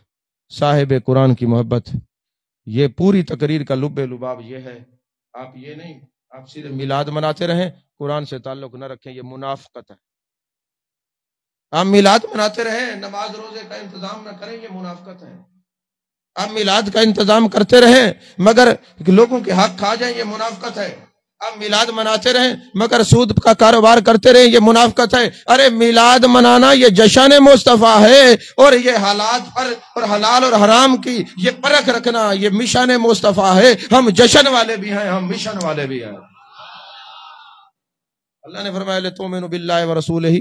صاحب قرآن کی محبت، یہ پوری تقریر کا لب لباب یہ ہے۔ آپ یہ نہیں آپ صرف میلاد مناتے رہیں، قرآن سے تعلق نہ رکھیں، یہ منافقت ہے۔ آپ میلاد مناتے رہیں، نماز روزے کا انتظام نہ کریں، یہ منافقت ہے۔ آپ میلاد کا انتظام کرتے رہیں مگر لوگوں کے حق کھا جائیں، یہ منافقت ہے۔ آپ میلاد مناتے رہیں مگر سود کا کاروبار کرتے رہیں، یہ منافقت ہے۔ ارے میلاد منانا یہ جشن مصطفیٰ ہے، اور یہ حالات پر اور حلال اور حرام کی یہ پرکھ رکھنا یہ مشن مصطفیٰ ہے۔ ہم جشن والے بھی ہیں، ہم مشن والے بھی ہیں۔ اللہ نے فرمایا لِتُؤْمِنُوا بِاللَّهِ وَرَسُولِهِ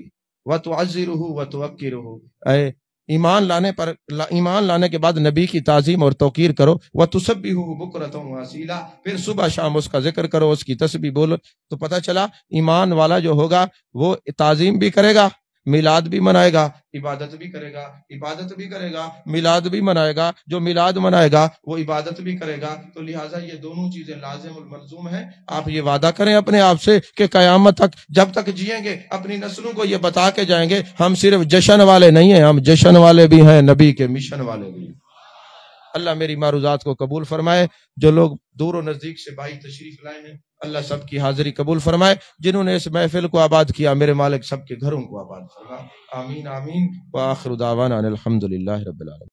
وَتُعَزِّرُوهُ وَتُوَقِّرُوهُ، اے ایمان لانے کے بعد نبی کی تعظیم اور توقیر کرو، وَتُسَبِّحُوهُ بُكْرَةً وَأَصِيلًا، پھر صبح شام اس کا ذکر کرو، اس کی تسبیح بولو۔ تو پتہ چلا ایمان والا جو ہوگا وہ تعظیم بھی کرے گا، میلاد بھی منائے گا، عبادت بھی کرے گا، عبادت بھی کرے گا، میلاد بھی منائے گا۔ جو میلاد منائے گا وہ عبادت بھی کرے گا، تو لہٰذا یہ دونوں چیزیں لازم الملزوم ہیں۔ آپ یہ وعدہ کریں اپنے آپ سے کہ قیامت تک جب تک جئیں گے اپنی نسلوں کو یہ بتا کے جائیں گے ہم صرف جشن والے نہیں ہیں، ہم جشن والے بھی ہیں، نبی کے مشن والے بھی ہیں۔ اللہ میری معروضات کو قبول فرمائے۔ جو لوگ دور و نزدیک سے بھائی تشریف لائے ہیں اللہ سب کی حاضری قبول فرمائے۔ جنہوں نے اس محفل کو آباد کیا میرے مالک سب کے گھروں کو آباد فرما، آمین آمین۔ وآخر دعوانا ان الحمدللہ رب العالمین۔